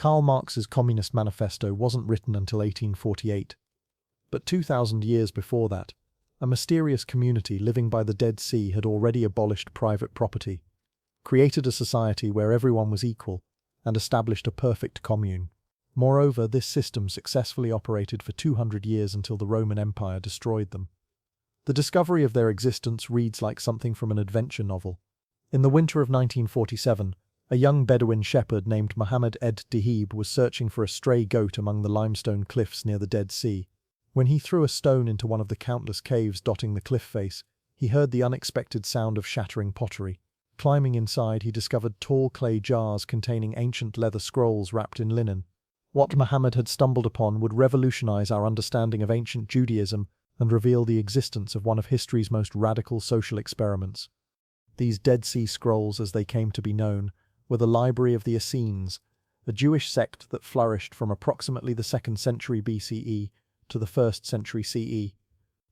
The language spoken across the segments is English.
Karl Marx's Communist Manifesto wasn't written until 1848. But 2,000 years before that, a mysterious community living by the Dead Sea had already abolished private property, created a society where everyone was equal, and established a perfect commune. Moreover, this system successfully operated for 200 years until the Roman Empire destroyed them. The discovery of their existence reads like something from an adventure novel. In the winter of 1947, a young Bedouin shepherd named Mohammed Ed Dihib was searching for a stray goat among the limestone cliffs near the Dead Sea. When he threw a stone into one of the countless caves dotting the cliff face, he heard the unexpected sound of shattering pottery. Climbing inside, he discovered tall clay jars containing ancient leather scrolls wrapped in linen. What Muhammad had stumbled upon would revolutionize our understanding of ancient Judaism and reveal the existence of one of history's most radical social experiments. These Dead Sea Scrolls, as they came to be known, were the library of the Essenes, a Jewish sect that flourished from approximately the 2nd century BCE to the 1st century CE.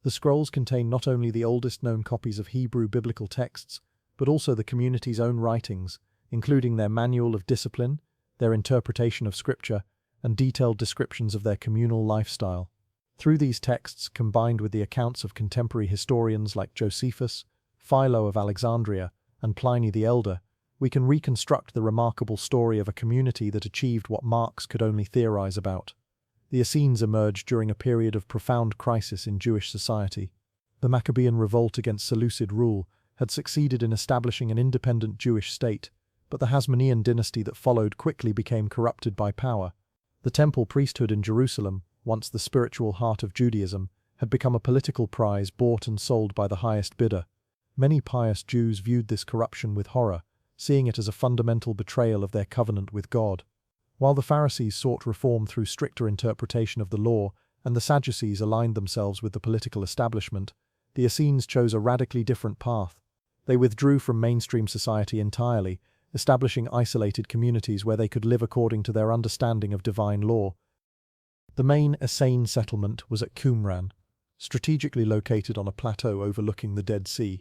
The scrolls contain not only the oldest known copies of Hebrew biblical texts, but also the community's own writings, including their manual of discipline, their interpretation of scripture, and detailed descriptions of their communal lifestyle. Through these texts, combined with the accounts of contemporary historians like Josephus, Philo of Alexandria, and Pliny the Elder, we can reconstruct the remarkable story of a community that achieved what Marx could only theorize about. The Essenes emerged during a period of profound crisis in Jewish society. The Maccabean revolt against Seleucid rule had succeeded in establishing an independent Jewish state, but the Hasmonean dynasty that followed quickly became corrupted by power. The temple priesthood in Jerusalem, once the spiritual heart of Judaism, had become a political prize bought and sold by the highest bidder. Many pious Jews viewed this corruption with horror, seeing it as a fundamental betrayal of their covenant with God. While the Pharisees sought reform through stricter interpretation of the law, and the Sadducees aligned themselves with the political establishment, the Essenes chose a radically different path. They withdrew from mainstream society entirely, establishing isolated communities where they could live according to their understanding of divine law. The main Essene settlement was at Qumran, strategically located on a plateau overlooking the Dead Sea,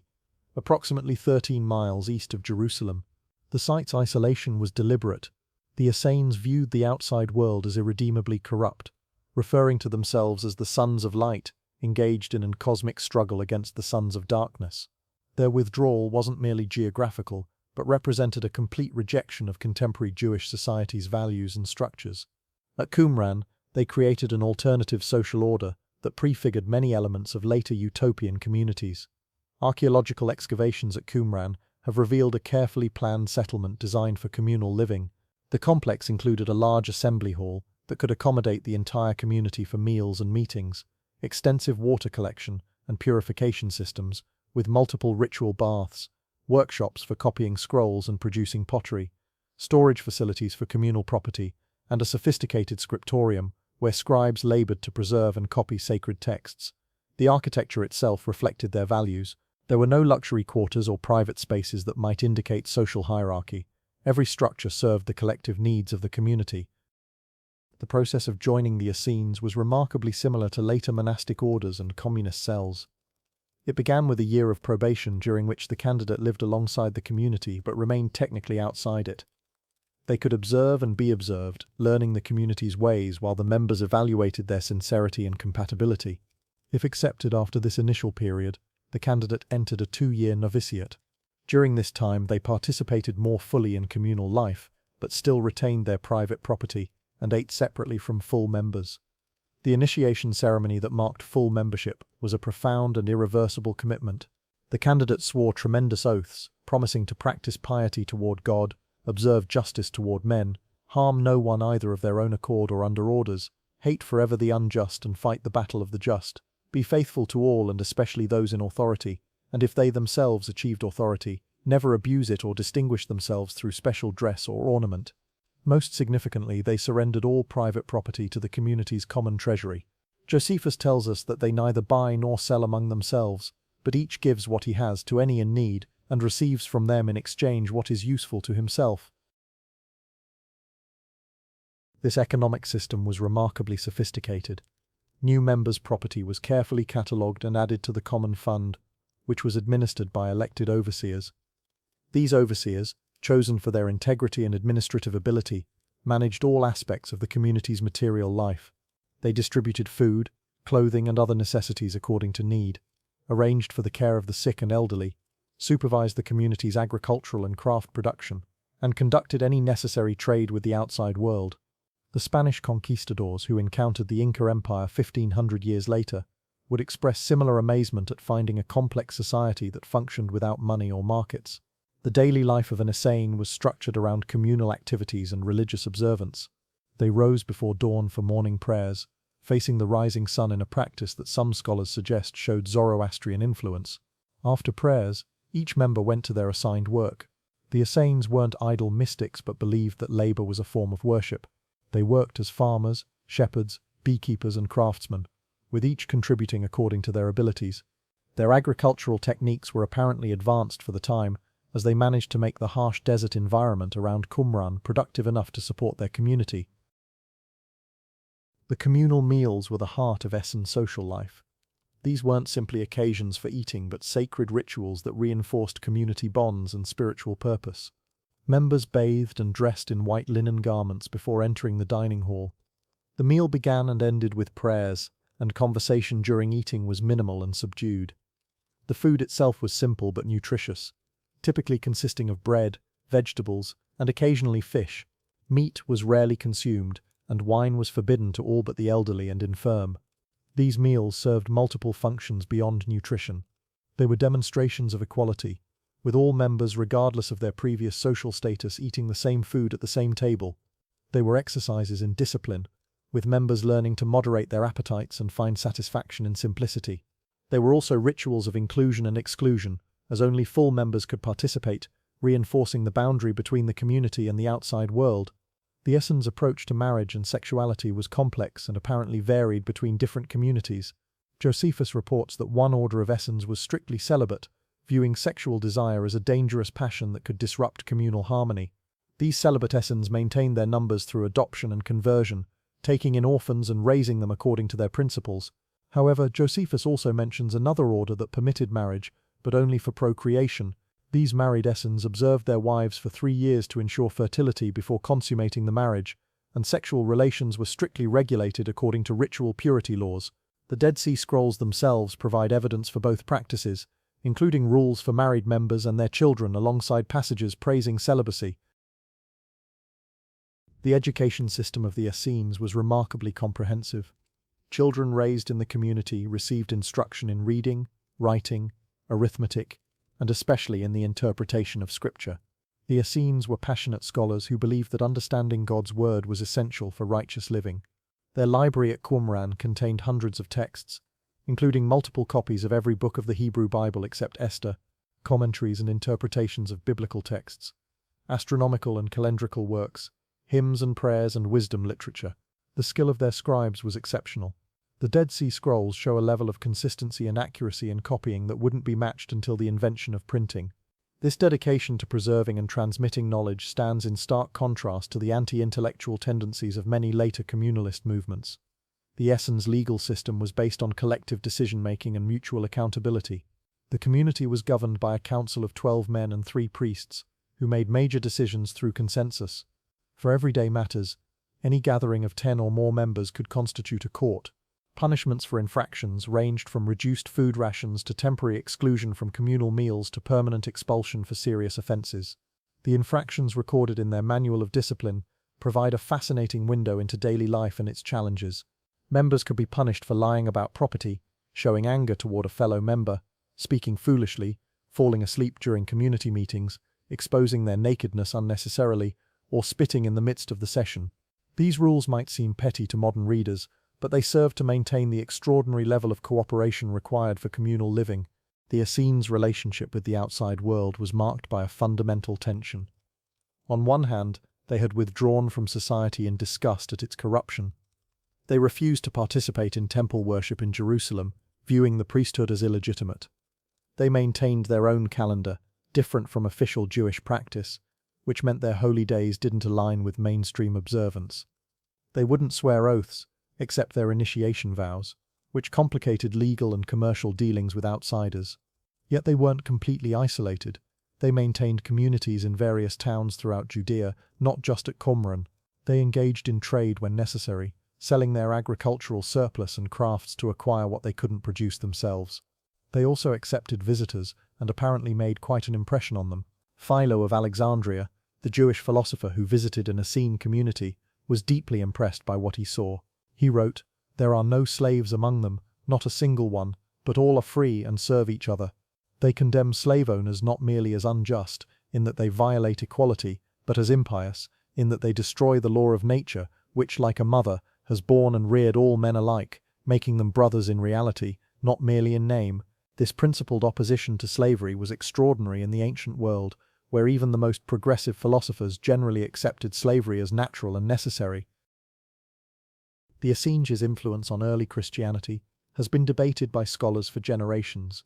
approximately 13 miles east of Jerusalem. The site's isolation was deliberate. The Essenes viewed the outside world as irredeemably corrupt, referring to themselves as the sons of light, engaged in a cosmic struggle against the sons of darkness. Their withdrawal wasn't merely geographical, but represented a complete rejection of contemporary Jewish society's values and structures. At Qumran, they created an alternative social order that prefigured many elements of later utopian communities. Archaeological excavations at Qumran have revealed a carefully planned settlement designed for communal living. The complex included a large assembly hall that could accommodate the entire community for meals and meetings, extensive water collection and purification systems, with multiple ritual baths, workshops for copying scrolls and producing pottery, storage facilities for communal property, and a sophisticated scriptorium where scribes labored to preserve and copy sacred texts. The architecture itself reflected their values. There were no luxury quarters or private spaces that might indicate social hierarchy. Every structure served the collective needs of the community. The process of joining the Essenes was remarkably similar to later monastic orders and communist cells. It began with a year of probation during which the candidate lived alongside the community but remained technically outside it. They could observe and be observed, learning the community's ways while the members evaluated their sincerity and compatibility. If accepted after this initial period, the candidate entered a 2-year novitiate. During this time, they participated more fully in communal life, but still retained their private property and ate separately from full members. The initiation ceremony that marked full membership was a profound and irreversible commitment. The candidate swore tremendous oaths, promising to practice piety toward God, observe justice toward men, harm no one either of their own accord or under orders, hate forever the unjust and fight the battle of the just, be faithful to all and especially those in authority, and if they themselves achieved authority, never abuse it or distinguish themselves through special dress or ornament. Most significantly, they surrendered all private property to the community's common treasury. Josephus tells us that they neither buy nor sell among themselves, but each gives what he has to any in need and receives from them in exchange what is useful to himself. This economic system was remarkably sophisticated. New members' property was carefully catalogued and added to the common fund, which was administered by elected overseers. These overseers, chosen for their integrity and administrative ability, managed all aspects of the community's material life. They distributed food, clothing and other necessities according to need, arranged for the care of the sick and elderly, supervised the community's agricultural and craft production, and conducted any necessary trade with the outside world. The Spanish conquistadors who encountered the Inca Empire 1500 years later would express similar amazement at finding a complex society that functioned without money or markets. The daily life of an Essene was structured around communal activities and religious observance. They rose before dawn for morning prayers, facing the rising sun in a practice that some scholars suggest showed Zoroastrian influence. After prayers, each member went to their assigned work. The Essenes weren't idle mystics but believed that labor was a form of worship. They worked as farmers, shepherds, beekeepers and craftsmen, with each contributing according to their abilities. Their agricultural techniques were apparently advanced for the time, as they managed to make the harsh desert environment around Qumran productive enough to support their community. The communal meals were the heart of Essenes social life. These weren't simply occasions for eating but sacred rituals that reinforced community bonds and spiritual purpose. Members bathed and dressed in white linen garments before entering the dining hall. The meal began and ended with prayers, and conversation during eating was minimal and subdued. The food itself was simple but nutritious, typically consisting of bread, vegetables, and occasionally fish. Meat was rarely consumed, and wine was forbidden to all but the elderly and infirm. These meals served multiple functions beyond nutrition. They were demonstrations of equality, with all members regardless of their previous social status eating the same food at the same table. They were exercises in discipline, with members learning to moderate their appetites and find satisfaction in simplicity. They were also rituals of inclusion and exclusion, as only full members could participate, reinforcing the boundary between the community and the outside world. The Essenes' approach to marriage and sexuality was complex and apparently varied between different communities. Josephus reports that one order of Essenes was strictly celibate, viewing sexual desire as a dangerous passion that could disrupt communal harmony. These celibate Essenes maintained their numbers through adoption and conversion, taking in orphans and raising them according to their principles. However, Josephus also mentions another order that permitted marriage, but only for procreation. These married Essenes observed their wives for 3 years to ensure fertility before consummating the marriage, and sexual relations were strictly regulated according to ritual purity laws. The Dead Sea Scrolls themselves provide evidence for both practices, including rules for married members and their children alongside passages praising celibacy. The education system of the Essenes was remarkably comprehensive. Children raised in the community received instruction in reading, writing, arithmetic, and especially in the interpretation of scripture. The Essenes were passionate scholars who believed that understanding God's word was essential for righteous living. Their library at Qumran contained hundreds of texts, including multiple copies of every book of the Hebrew Bible except Esther, commentaries and interpretations of biblical texts, astronomical and calendrical works, hymns and prayers and wisdom literature. The skill of their scribes was exceptional. The Dead Sea Scrolls show a level of consistency and accuracy in copying that wouldn't be matched until the invention of printing. This dedication to preserving and transmitting knowledge stands in stark contrast to the anti-intellectual tendencies of many later communalist movements. The Essenes legal system was based on collective decision-making and mutual accountability. The community was governed by a council of 12 men and 3 priests, who made major decisions through consensus. For everyday matters, any gathering of 10 or more members could constitute a court. Punishments for infractions ranged from reduced food rations to temporary exclusion from communal meals to permanent expulsion for serious offences. The infractions recorded in their Manual of Discipline provide a fascinating window into daily life and its challenges. Members could be punished for lying about property, showing anger toward a fellow member, speaking foolishly, falling asleep during community meetings, exposing their nakedness unnecessarily, or spitting in the midst of the session. These rules might seem petty to modern readers, but they served to maintain the extraordinary level of cooperation required for communal living. The Essenes' relationship with the outside world was marked by a fundamental tension. On one hand, they had withdrawn from society in disgust at its corruption. They refused to participate in temple worship in Jerusalem, viewing the priesthood as illegitimate. They maintained their own calendar, different from official Jewish practice, which meant their holy days didn't align with mainstream observance. They wouldn't swear oaths, except their initiation vows, which complicated legal and commercial dealings with outsiders. Yet they weren't completely isolated. They maintained communities in various towns throughout Judea, not just at Qumran. They engaged in trade when necessary, selling their agricultural surplus and crafts to acquire what they couldn't produce themselves. They also accepted visitors and apparently made quite an impression on them. Philo of Alexandria, the Jewish philosopher who visited an Essene community, was deeply impressed by what he saw. He wrote, "There are no slaves among them, not a single one, but all are free and serve each other. They condemn slave owners not merely as unjust, in that they violate equality, but as impious, in that they destroy the law of nature, which, like a mother, has borne and reared all men alike, making them brothers in reality, not merely in name." This principled opposition to slavery was extraordinary in the ancient world, where even the most progressive philosophers generally accepted slavery as natural and necessary. The Essenes' influence on early Christianity has been debated by scholars for generations.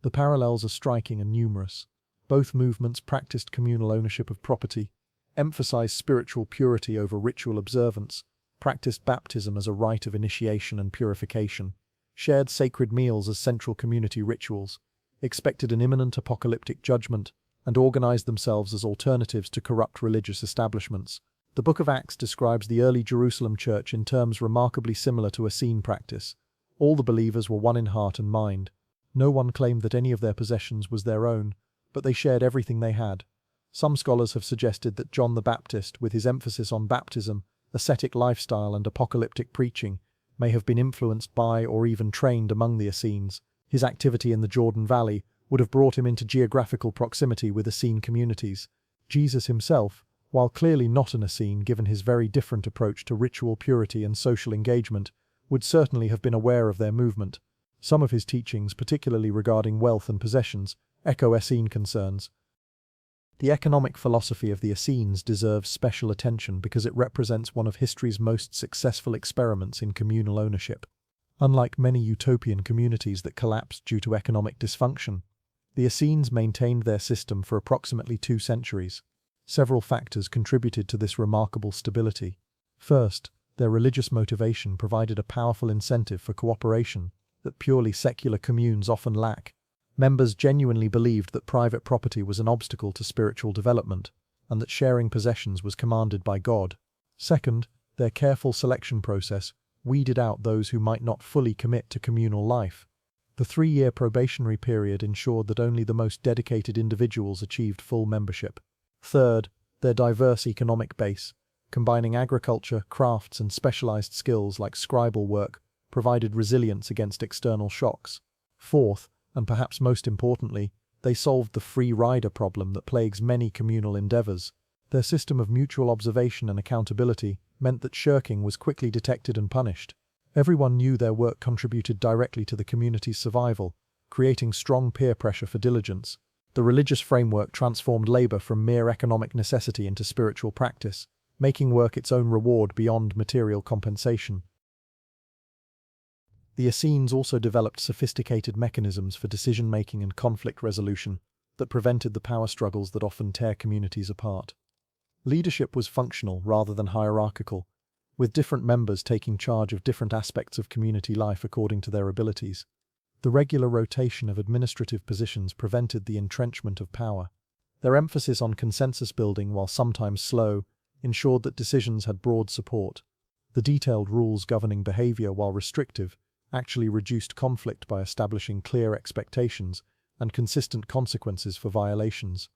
The parallels are striking and numerous. Both movements practiced communal ownership of property, emphasized spiritual purity over ritual observance, practiced baptism as a rite of initiation and purification, shared sacred meals as central community rituals, expected an imminent apocalyptic judgment, and organized themselves as alternatives to corrupt religious establishments. The Book of Acts describes the early Jerusalem church in terms remarkably similar to Essene practice. All the believers were one in heart and mind. No one claimed that any of their possessions was their own, but they shared everything they had. Some scholars have suggested that John the Baptist, with his emphasis on baptism, ascetic lifestyle and apocalyptic preaching, may have been influenced by or even trained among the Essenes. His activity in the Jordan Valley would have brought him into geographical proximity with Essene communities. Jesus himself, while clearly not an Essene given his very different approach to ritual purity and social engagement, would certainly have been aware of their movement. Some of his teachings, particularly regarding wealth and possessions, echo Essene concerns. The economic philosophy of the Essenes deserves special attention because it represents one of history's most successful experiments in communal ownership. Unlike many utopian communities that collapsed due to economic dysfunction, the Essenes maintained their system for approximately 2 centuries. Several factors contributed to this remarkable stability. First, their religious motivation provided a powerful incentive for cooperation that purely secular communes often lack. Members genuinely believed that private property was an obstacle to spiritual development, and that sharing possessions was commanded by God. Second, their careful selection process weeded out those who might not fully commit to communal life. The 3-year probationary period ensured that only the most dedicated individuals achieved full membership. Third, their diverse economic base, combining agriculture, crafts, and specialized skills like scribal work, provided resilience against external shocks. Fourth, and perhaps most importantly, they solved the free rider problem that plagues many communal endeavors. Their system of mutual observation and accountability meant that shirking was quickly detected and punished. Everyone knew their work contributed directly to the community's survival, creating strong peer pressure for diligence. The religious framework transformed labor from mere economic necessity into spiritual practice, making work its own reward beyond material compensation. The Essenes also developed sophisticated mechanisms for decision-making and conflict resolution that prevented the power struggles that often tear communities apart. Leadership was functional rather than hierarchical, with different members taking charge of different aspects of community life according to their abilities. The regular rotation of administrative positions prevented the entrenchment of power. Their emphasis on consensus building, while sometimes slow, ensured that decisions had broad support. The detailed rules governing behavior, while restrictive, actually reduced conflict by establishing clear expectations and consistent consequences for violations.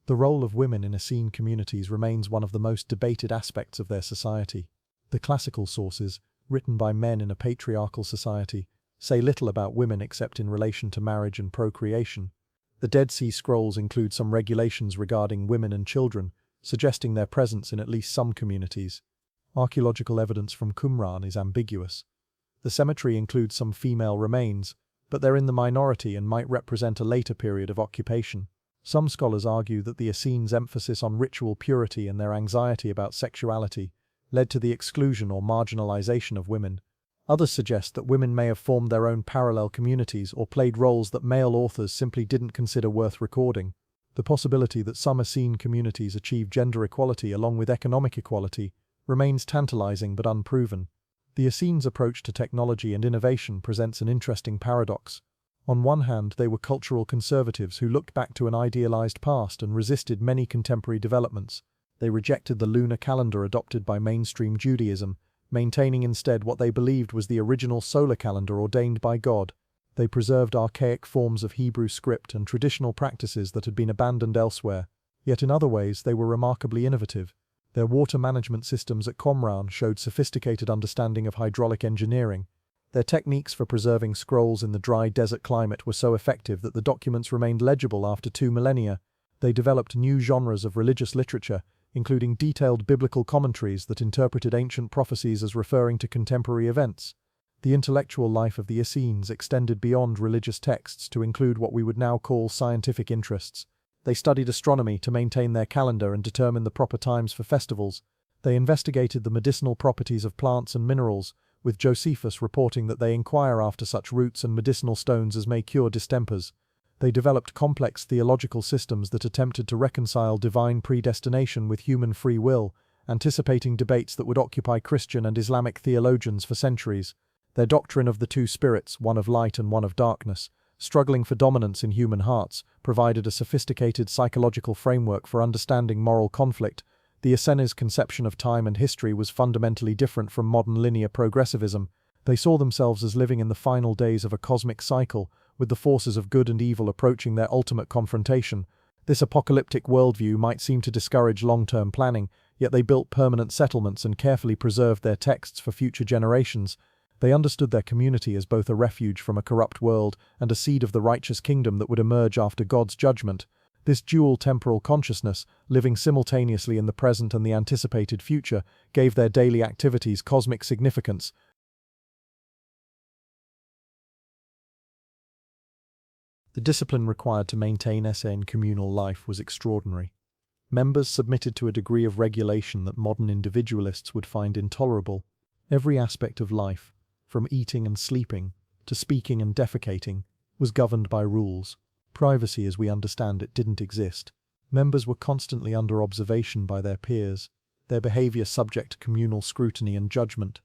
The role of women in Essene communities remains one of the most debated aspects of their society. The classical sources, written by men in a patriarchal society, say little about women except in relation to marriage and procreation. The Dead Sea Scrolls include some regulations regarding women and children, suggesting their presence in at least some communities. Archaeological evidence from Qumran is ambiguous. The cemetery includes some female remains, but they're in the minority and might represent a later period of occupation. Some scholars argue that the Essenes' emphasis on ritual purity and their anxiety about sexuality led to the exclusion or marginalization of women. Others suggest that women may have formed their own parallel communities or played roles that male authors simply didn't consider worth recording. The possibility that some Essene communities achieve gender equality along with economic equality remains tantalizing but unproven. The Essenes' approach to technology and innovation presents an interesting paradox. On one hand, they were cultural conservatives who looked back to an idealized past and resisted many contemporary developments. They rejected the lunar calendar adopted by mainstream Judaism, maintaining instead what they believed was the original solar calendar ordained by God. They preserved archaic forms of Hebrew script and traditional practices that had been abandoned elsewhere, yet in other ways they were remarkably innovative. Their water management systems at Qumran showed sophisticated understanding of hydraulic engineering. Their techniques for preserving scrolls in the dry desert climate were so effective that the documents remained legible after 2 millennia. They developed new genres of religious literature, including detailed biblical commentaries that interpreted ancient prophecies as referring to contemporary events. The intellectual life of the Essenes extended beyond religious texts to include what we would now call scientific interests. They studied astronomy to maintain their calendar and determine the proper times for festivals. They investigated the medicinal properties of plants and minerals, with Josephus reporting that they inquire after such roots and medicinal stones as may cure distempers. They developed complex theological systems that attempted to reconcile divine predestination with human free will, anticipating debates that would occupy Christian and Islamic theologians for centuries. Their doctrine of the two spirits, one of light and one of darkness, struggling for dominance in human hearts, provided a sophisticated psychological framework for understanding moral conflict. The Essenes' conception of time and history was fundamentally different from modern linear progressivism. They saw themselves as living in the final days of a cosmic cycle, with the forces of good and evil approaching their ultimate confrontation. This apocalyptic worldview might seem to discourage long-term planning, yet they built permanent settlements and carefully preserved their texts for future generations. They understood their community as both a refuge from a corrupt world and a seed of the righteous kingdom that would emerge after God's judgment. This dual temporal consciousness, living simultaneously in the present and the anticipated future, gave their daily activities cosmic significance. The discipline required to maintain Essene communal life was extraordinary. Members submitted to a degree of regulation that modern individualists would find intolerable. Every aspect of life, from eating and sleeping to speaking and defecating, was governed by rules. Privacy as we understand it didn't exist. Members were constantly under observation by their peers, their behavior subject to communal scrutiny and judgment.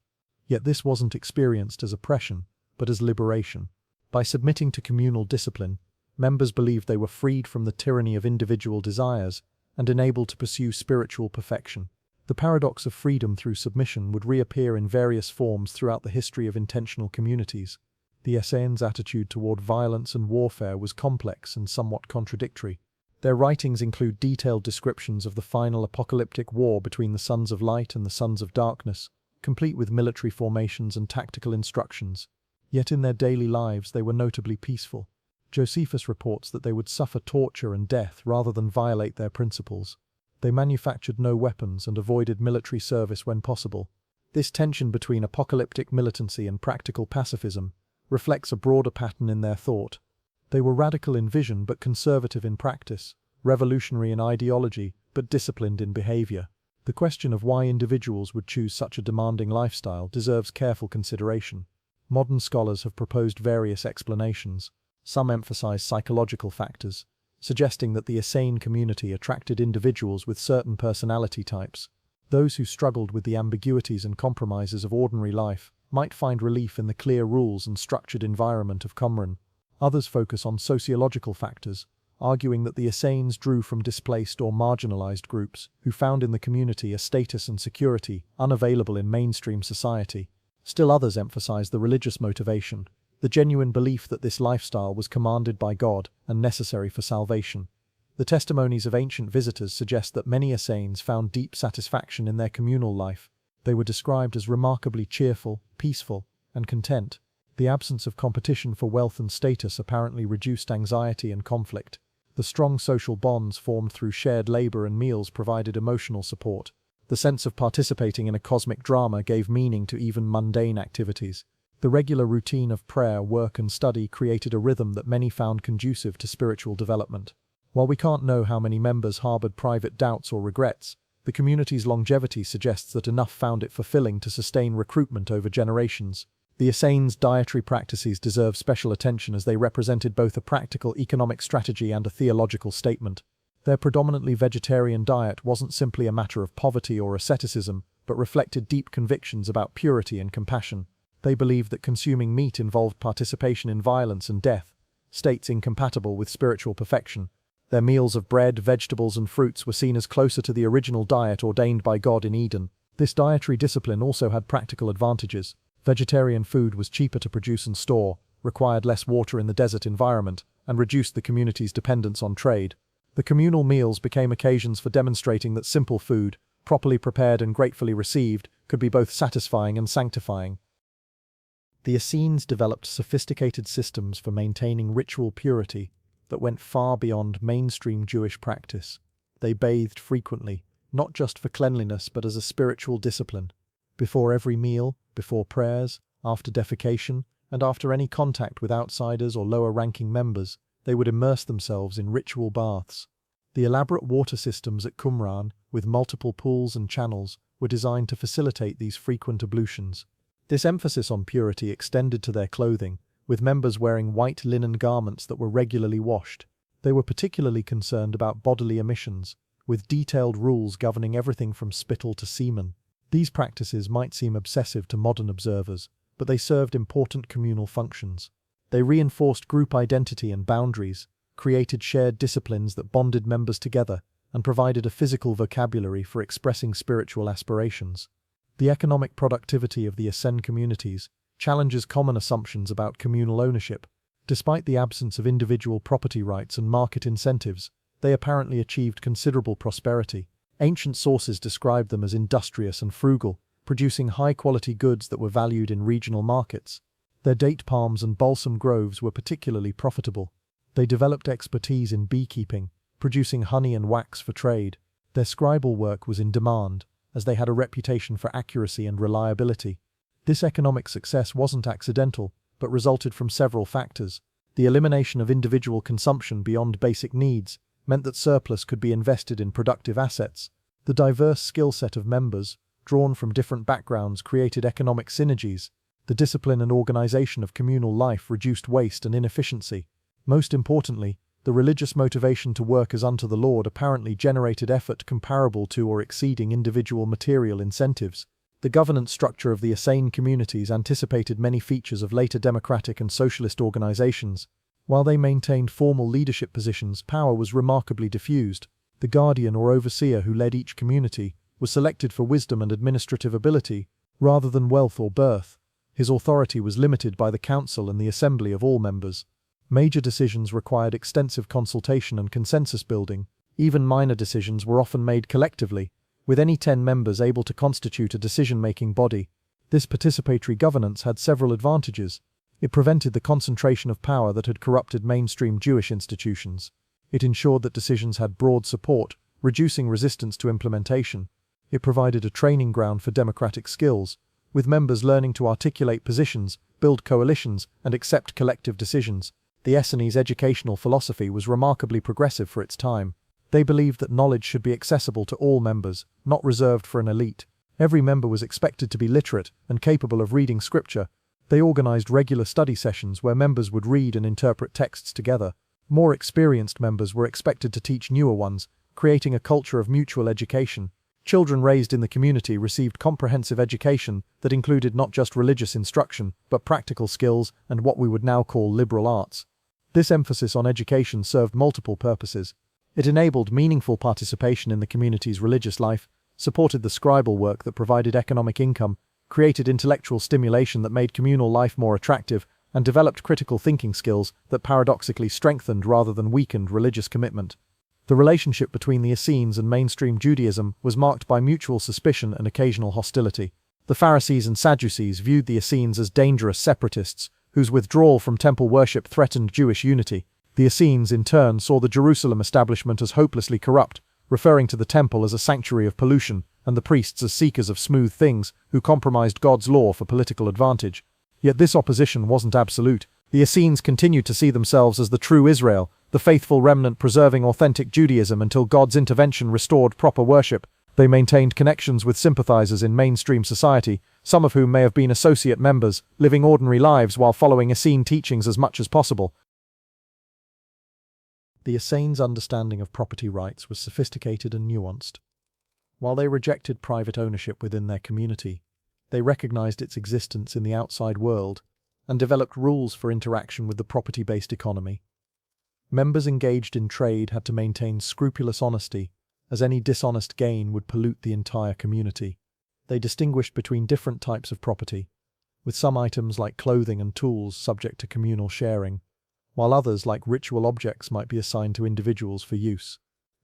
Yet this wasn't experienced as oppression, but as liberation. By submitting to communal discipline, members believed they were freed from the tyranny of individual desires and enabled to pursue spiritual perfection. The paradox of freedom through submission would reappear in various forms throughout the history of intentional communities. The Essenes' attitude toward violence and warfare was complex and somewhat contradictory. Their writings include detailed descriptions of the final apocalyptic war between the sons of light and the sons of darkness, complete with military formations and tactical instructions. Yet in their daily lives they were notably peaceful. Josephus reports that they would suffer torture and death rather than violate their principles. They manufactured no weapons and avoided military service when possible. This tension between apocalyptic militancy and practical pacifism reflects a broader pattern in their thought. They were radical in vision but conservative in practice, revolutionary in ideology but disciplined in behavior. The question of why individuals would choose such a demanding lifestyle deserves careful consideration. Modern scholars have proposed various explanations. Some emphasize psychological factors, suggesting that the Essene community attracted individuals with certain personality types. Those who struggled with the ambiguities and compromises of ordinary life might find relief in the clear rules and structured environment of Qumran. Others focus on sociological factors, arguing that the Essenes drew from displaced or marginalized groups who found in the community a status and security unavailable in mainstream society. Still others emphasize the religious motivation, the genuine belief that this lifestyle was commanded by God and necessary for salvation. The testimonies of ancient visitors suggest that many Essenes found deep satisfaction in their communal life. They were described as remarkably cheerful, peaceful, and content. The absence of competition for wealth and status apparently reduced anxiety and conflict. The strong social bonds formed through shared labor and meals provided emotional support. The sense of participating in a cosmic drama gave meaning to even mundane activities. The regular routine of prayer, work, and study created a rhythm that many found conducive to spiritual development. While we can't know how many members harbored private doubts or regrets, the community's longevity suggests that enough found it fulfilling to sustain recruitment over generations. The Essenes' dietary practices deserve special attention as they represented both a practical economic strategy and a theological statement. Their predominantly vegetarian diet wasn't simply a matter of poverty or asceticism, but reflected deep convictions about purity and compassion. They believed that consuming meat involved participation in violence and death, states incompatible with spiritual perfection. Their meals of bread, vegetables, and fruits were seen as closer to the original diet ordained by God in Eden. This dietary discipline also had practical advantages. Vegetarian food was cheaper to produce and store, required less water in the desert environment, and reduced the community's dependence on trade. The communal meals became occasions for demonstrating that simple food, properly prepared and gratefully received, could be both satisfying and sanctifying. The Essenes developed sophisticated systems for maintaining ritual purity that went far beyond mainstream Jewish practice. They bathed frequently, not just for cleanliness but as a spiritual discipline. Before every meal, before prayers, after defecation, and after any contact with outsiders or lower-ranking members, they would immerse themselves in ritual baths. The elaborate water systems at Qumran, with multiple pools and channels, were designed to facilitate these frequent ablutions. This emphasis on purity extended to their clothing, with members wearing white linen garments that were regularly washed. They were particularly concerned about bodily emissions, with detailed rules governing everything from spittle to semen. These practices might seem obsessive to modern observers, but they served important communal functions. They reinforced group identity and boundaries, created shared disciplines that bonded members together, and provided a physical vocabulary for expressing spiritual aspirations. The economic productivity of the Essene communities challenges common assumptions about communal ownership. Despite the absence of individual property rights and market incentives, they apparently achieved considerable prosperity. Ancient sources describe them as industrious and frugal, producing high-quality goods that were valued in regional markets. Their date palms and balsam groves were particularly profitable. They developed expertise in beekeeping, producing honey and wax for trade. Their scribal work was in demand, as they had a reputation for accuracy and reliability. This economic success wasn't accidental, but resulted from several factors. The elimination of individual consumption beyond basic needs meant that surplus could be invested in productive assets. The diverse skill set of members, drawn from different backgrounds, created economic synergies. The discipline and organization of communal life reduced waste and inefficiency. Most importantly, the religious motivation to work as unto the Lord apparently generated effort comparable to or exceeding individual material incentives. The governance structure of the Essene communities anticipated many features of later democratic and socialist organizations. While they maintained formal leadership positions, power was remarkably diffused. The guardian or overseer who led each community was selected for wisdom and administrative ability, rather than wealth or birth. His authority was limited by the council and the assembly of all members. Major decisions required extensive consultation and consensus building. Even minor decisions were often made collectively, with any 10 members able to constitute a decision-making body. This participatory governance had several advantages. It prevented the concentration of power that had corrupted mainstream Jewish institutions. It ensured that decisions had broad support, reducing resistance to implementation. It provided a training ground for democratic skills, with members learning to articulate positions, build coalitions, and accept collective decisions. The Essenes' educational philosophy was remarkably progressive for its time. They believed that knowledge should be accessible to all members, not reserved for an elite. Every member was expected to be literate and capable of reading scripture. They organized regular study sessions where members would read and interpret texts together. More experienced members were expected to teach newer ones, creating a culture of mutual education. Children raised in the community received comprehensive education that included not just religious instruction, but practical skills and what we would now call liberal arts. This emphasis on education served multiple purposes. It enabled meaningful participation in the community's religious life, supported the scribal work that provided economic income, created intellectual stimulation that made communal life more attractive, and developed critical thinking skills that paradoxically strengthened rather than weakened religious commitment. The relationship between the Essenes and mainstream Judaism was marked by mutual suspicion and occasional hostility. The Pharisees and Sadducees viewed the Essenes as dangerous separatists, whose withdrawal from temple worship threatened Jewish unity. The Essenes, in turn, saw the Jerusalem establishment as hopelessly corrupt, referring to the temple as a sanctuary of pollution, and the priests as seekers of smooth things who compromised God's law for political advantage. Yet this opposition wasn't absolute. The Essenes continued to see themselves as the true Israel, the faithful remnant preserving authentic Judaism until God's intervention restored proper worship. They maintained connections with sympathizers in mainstream society, some of whom may have been associate members, living ordinary lives while following Essene teachings as much as possible. The Essenes' understanding of property rights was sophisticated and nuanced. While they rejected private ownership within their community, they recognized its existence in the outside world and developed rules for interaction with the property-based economy. Members engaged in trade had to maintain scrupulous honesty, as any dishonest gain would pollute the entire community. They distinguished between different types of property, with some items like clothing and tools subject to communal sharing, while others like ritual objects might be assigned to individuals for use.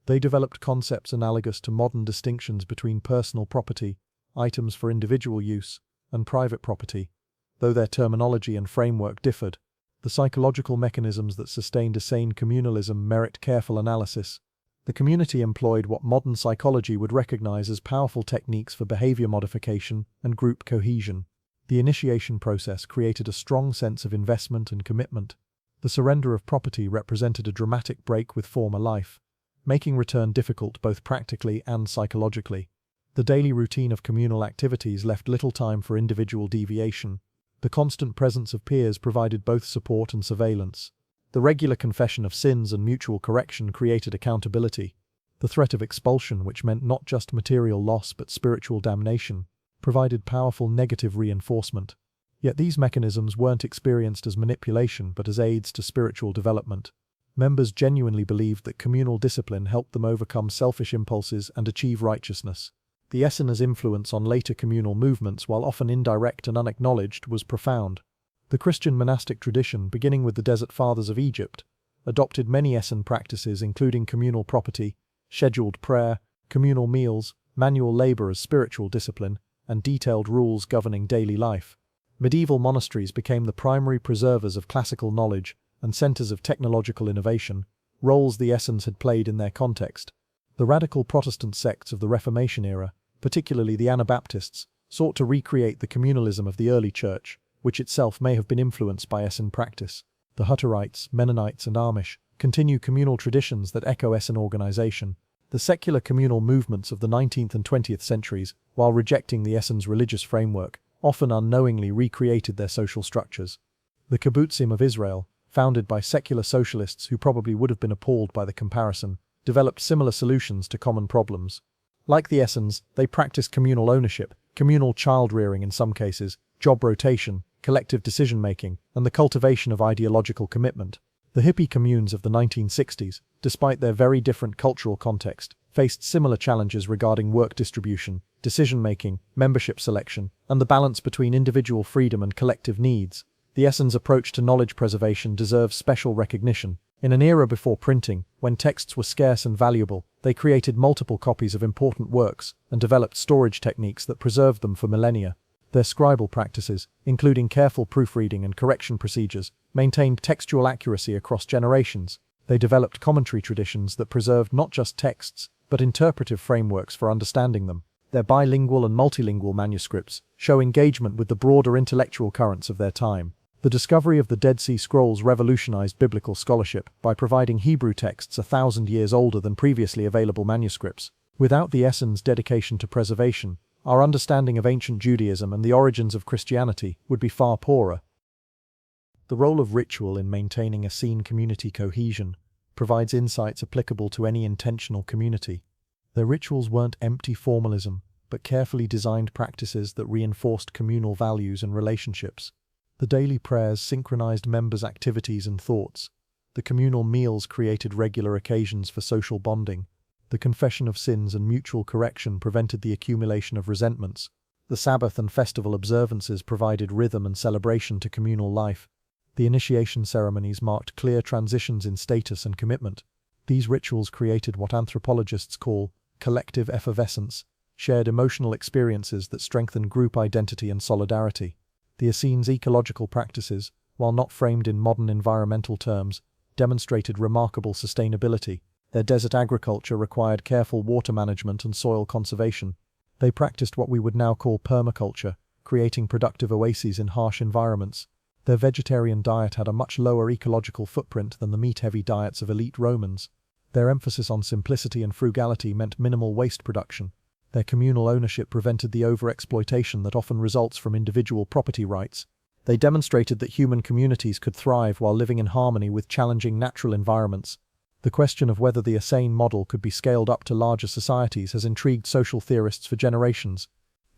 They developed concepts analogous to modern distinctions between personal property, items for individual use, and private property, though their terminology and framework differed. The psychological mechanisms that sustained Essene communalism merit careful analysis. The community employed what modern psychology would recognize as powerful techniques for behavior modification and group cohesion. The initiation process created a strong sense of investment and commitment. The surrender of property represented a dramatic break with former life, making return difficult both practically and psychologically. The daily routine of communal activities left little time for individual deviation. The constant presence of peers provided both support and surveillance. The regular confession of sins and mutual correction created accountability. The threat of expulsion, which meant not just material loss but spiritual damnation, provided powerful negative reinforcement. Yet these mechanisms weren't experienced as manipulation but as aids to spiritual development. Members genuinely believed that communal discipline helped them overcome selfish impulses and achieve righteousness. The Essenes' influence on later communal movements, while often indirect and unacknowledged, was profound. The Christian monastic tradition, beginning with the Desert Fathers of Egypt, adopted many Essene practices including communal property, scheduled prayer, communal meals, manual labor as spiritual discipline, and detailed rules governing daily life. Medieval monasteries became the primary preservers of classical knowledge and centers of technological innovation, roles the Essenes had played in their context. The radical Protestant sects of the Reformation era, particularly the Anabaptists, sought to recreate the communalism of the early church, which itself may have been influenced by Essene practice. The Hutterites, Mennonites, and Amish continue communal traditions that echo Essene organization. The secular communal movements of the 19th and 20th centuries, while rejecting the Essenes' religious framework, often unknowingly recreated their social structures. The kibbutzim of Israel, founded by secular socialists who probably would have been appalled by the comparison, developed similar solutions to common problems. Like the Essenes, they practiced communal ownership, communal child-rearing in some cases, job rotation, collective decision-making, and the cultivation of ideological commitment. The hippie communes of the 1960s, despite their very different cultural context, faced similar challenges regarding work distribution, decision-making, membership selection, and the balance between individual freedom and collective needs. The Essenes' approach to knowledge preservation deserves special recognition. In an era before printing, when texts were scarce and valuable, they created multiple copies of important works and developed storage techniques that preserved them for millennia. Their scribal practices, including careful proofreading and correction procedures, maintained textual accuracy across generations. They developed commentary traditions that preserved not just texts, but interpretive frameworks for understanding them. Their bilingual and multilingual manuscripts show engagement with the broader intellectual currents of their time. The discovery of the Dead Sea Scrolls revolutionized biblical scholarship by providing Hebrew texts 1,000 years older than previously available manuscripts. Without the Essenes' dedication to preservation, our understanding of ancient Judaism and the origins of Christianity would be far poorer. The role of ritual in maintaining Essene community cohesion provides insights applicable to any intentional community. Their rituals weren't empty formalism, but carefully designed practices that reinforced communal values and relationships. The daily prayers synchronized members' activities and thoughts. The communal meals created regular occasions for social bonding. The confession of sins and mutual correction prevented the accumulation of resentments. The Sabbath and festival observances provided rhythm and celebration to communal life. The initiation ceremonies marked clear transitions in status and commitment. These rituals created what anthropologists call collective effervescence, shared emotional experiences that strengthen group identity and solidarity. The Essenes' ecological practices, while not framed in modern environmental terms, demonstrated remarkable sustainability. Their desert agriculture required careful water management and soil conservation. They practiced what we would now call permaculture, creating productive oases in harsh environments. Their vegetarian diet had a much lower ecological footprint than the meat-heavy diets of elite Romans. Their emphasis on simplicity and frugality meant minimal waste production. Their communal ownership prevented the overexploitation that often results from individual property rights. They demonstrated that human communities could thrive while living in harmony with challenging natural environments. The question of whether the Essene model could be scaled up to larger societies has intrigued social theorists for generations.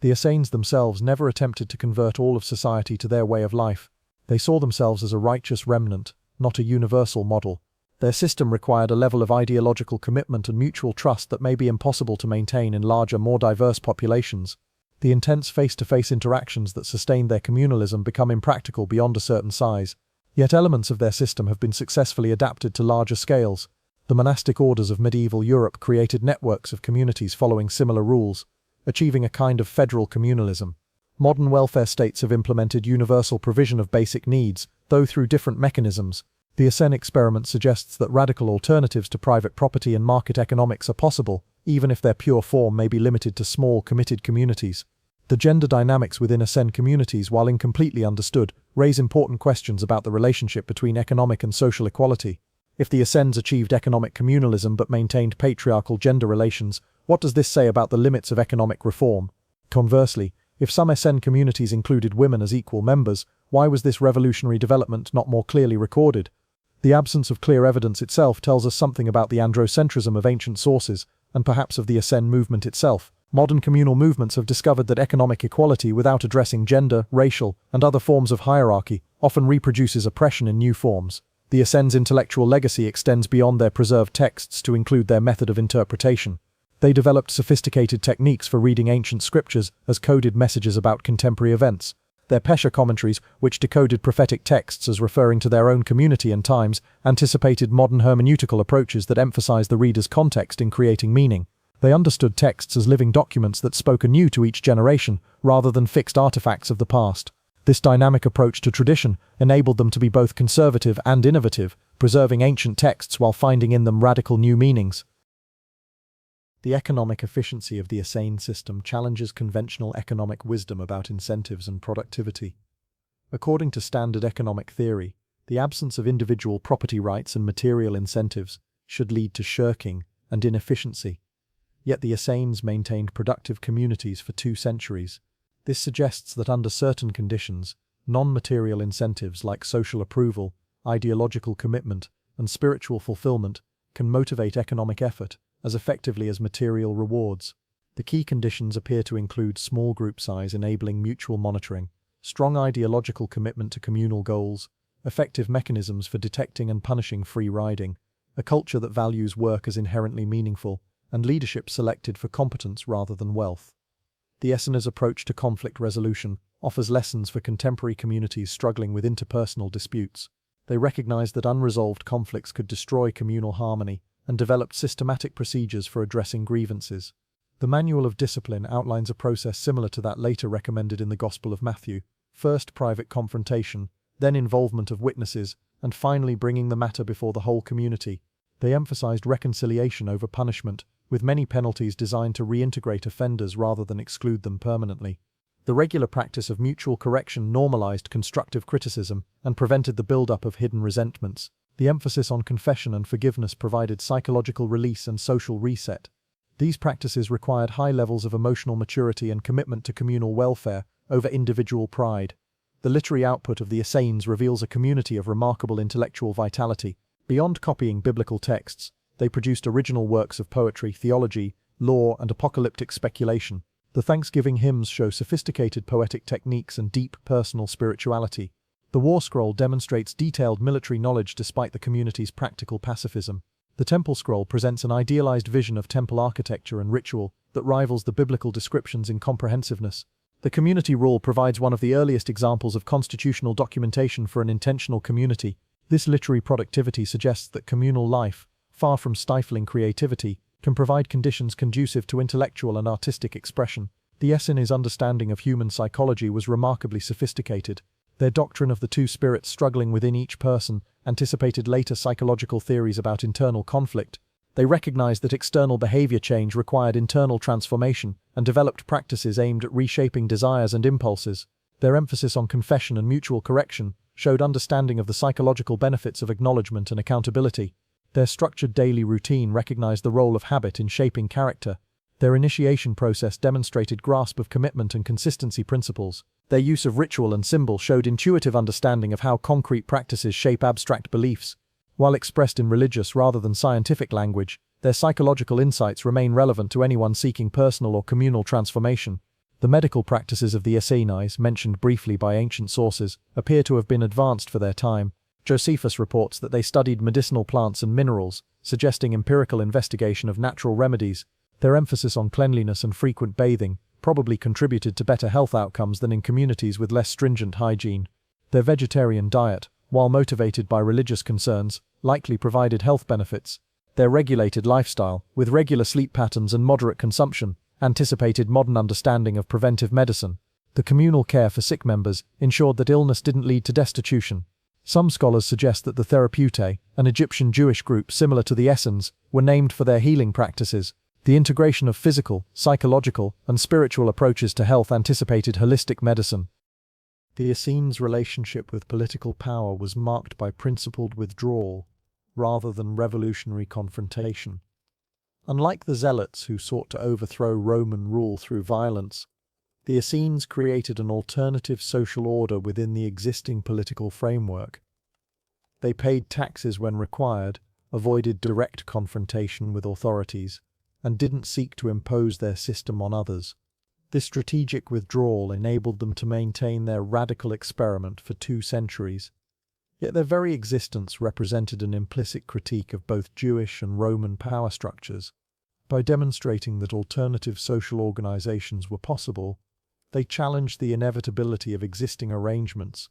The Essenes themselves never attempted to convert all of society to their way of life. They saw themselves as a righteous remnant, not a universal model. Their system required a level of ideological commitment and mutual trust that may be impossible to maintain in larger, more diverse populations. The intense face-to-face interactions that sustained their communalism become impractical beyond a certain size. Yet elements of their system have been successfully adapted to larger scales. The monastic orders of medieval Europe created networks of communities following similar rules, achieving a kind of federal communalism. Modern welfare states have implemented universal provision of basic needs, though through different mechanisms. The Essenes experiment suggests that radical alternatives to private property and market economics are possible, even if their pure form may be limited to small, committed communities. The gender dynamics within Essenes communities, while incompletely understood, raise important questions about the relationship between economic and social equality. If the Essenes achieved economic communalism but maintained patriarchal gender relations, what does this say about the limits of economic reform? Conversely, if some Essenes communities included women as equal members, why was this revolutionary development not more clearly recorded? The absence of clear evidence itself tells us something about the androcentrism of ancient sources, and perhaps of the Essenes movement itself. Modern communal movements have discovered that economic equality without addressing gender, racial, and other forms of hierarchy often reproduces oppression in new forms. The Essenes' intellectual legacy extends beyond their preserved texts to include their method of interpretation. They developed sophisticated techniques for reading ancient scriptures as coded messages about contemporary events. Their Pesher commentaries, which decoded prophetic texts as referring to their own community and times, anticipated modern hermeneutical approaches that emphasize the reader's context in creating meaning. They understood texts as living documents that spoke anew to each generation, rather than fixed artifacts of the past. This dynamic approach to tradition enabled them to be both conservative and innovative, preserving ancient texts while finding in them radical new meanings. The economic efficiency of the Essenes system challenges conventional economic wisdom about incentives and productivity. According to standard economic theory, the absence of individual property rights and material incentives should lead to shirking and inefficiency. Yet the Essenes maintained productive communities for 2 centuries. This suggests that under certain conditions, non-material incentives like social approval, ideological commitment, and spiritual fulfillment can motivate economic effort as effectively as material rewards. The key conditions appear to include small group size enabling mutual monitoring, strong ideological commitment to communal goals, effective mechanisms for detecting and punishing free riding, a culture that values work as inherently meaningful, and leadership selected for competence rather than wealth. The Essenes approach to conflict resolution offers lessons for contemporary communities struggling with interpersonal disputes. They recognized that unresolved conflicts could destroy communal harmony and developed systematic procedures for addressing grievances. The Manual of Discipline outlines a process similar to that later recommended in the Gospel of Matthew: first private confrontation, then involvement of witnesses, and finally bringing the matter before the whole community. They emphasized reconciliation over punishment, with many penalties designed to reintegrate offenders rather than exclude them permanently. The regular practice of mutual correction normalized constructive criticism and prevented the build-up of hidden resentments. The emphasis on confession and forgiveness provided psychological release and social reset. These practices required high levels of emotional maturity and commitment to communal welfare over individual pride. The literary output of the Essenes reveals a community of remarkable intellectual vitality. Beyond copying biblical texts, they produced original works of poetry, theology, law, and apocalyptic speculation. The Thanksgiving hymns show sophisticated poetic techniques and deep personal spirituality. The War Scroll demonstrates detailed military knowledge despite the community's practical pacifism. The Temple Scroll presents an idealized vision of temple architecture and ritual that rivals the biblical descriptions in comprehensiveness. The Community Rule provides one of the earliest examples of constitutional documentation for an intentional community. This literary productivity suggests that communal life, far from stifling creativity, can provide conditions conducive to intellectual and artistic expression. The Essenes' understanding of human psychology was remarkably sophisticated. Their doctrine of the 2 spirits struggling within each person anticipated later psychological theories about internal conflict. They recognized that external behavior change required internal transformation and developed practices aimed at reshaping desires and impulses. Their emphasis on confession and mutual correction showed understanding of the psychological benefits of acknowledgement and accountability. Their structured daily routine recognized the role of habit in shaping character. Their initiation process demonstrated grasp of commitment and consistency principles. Their use of ritual and symbol showed intuitive understanding of how concrete practices shape abstract beliefs. While expressed in religious rather than scientific language, their psychological insights remain relevant to anyone seeking personal or communal transformation. The medical practices of the Essenes, mentioned briefly by ancient sources, appear to have been advanced for their time. Josephus reports that they studied medicinal plants and minerals, suggesting empirical investigation of natural remedies. Their emphasis on cleanliness and frequent bathing probably contributed to better health outcomes than in communities with less stringent hygiene. Their vegetarian diet, while motivated by religious concerns, likely provided health benefits. Their regulated lifestyle, with regular sleep patterns and moderate consumption, anticipated modern understanding of preventive medicine. The communal care for sick members ensured that illness didn't lead to destitution. Some scholars suggest that the Therapeutae, an Egyptian Jewish group similar to the Essenes, were named for their healing practices. The integration of physical, psychological, and spiritual approaches to health anticipated holistic medicine. The Essenes' relationship with political power was marked by principled withdrawal, rather than revolutionary confrontation. Unlike the Zealots who sought to overthrow Roman rule through violence, the Essenes created an alternative social order within the existing political framework. They paid taxes when required, avoided direct confrontation with authorities, and didn't seek to impose their system on others. This strategic withdrawal enabled them to maintain their radical experiment for 2 centuries. Yet their very existence represented an implicit critique of both Jewish and Roman power structures. By demonstrating that alternative social organizations were possible, they challenged the inevitability of existing arrangements.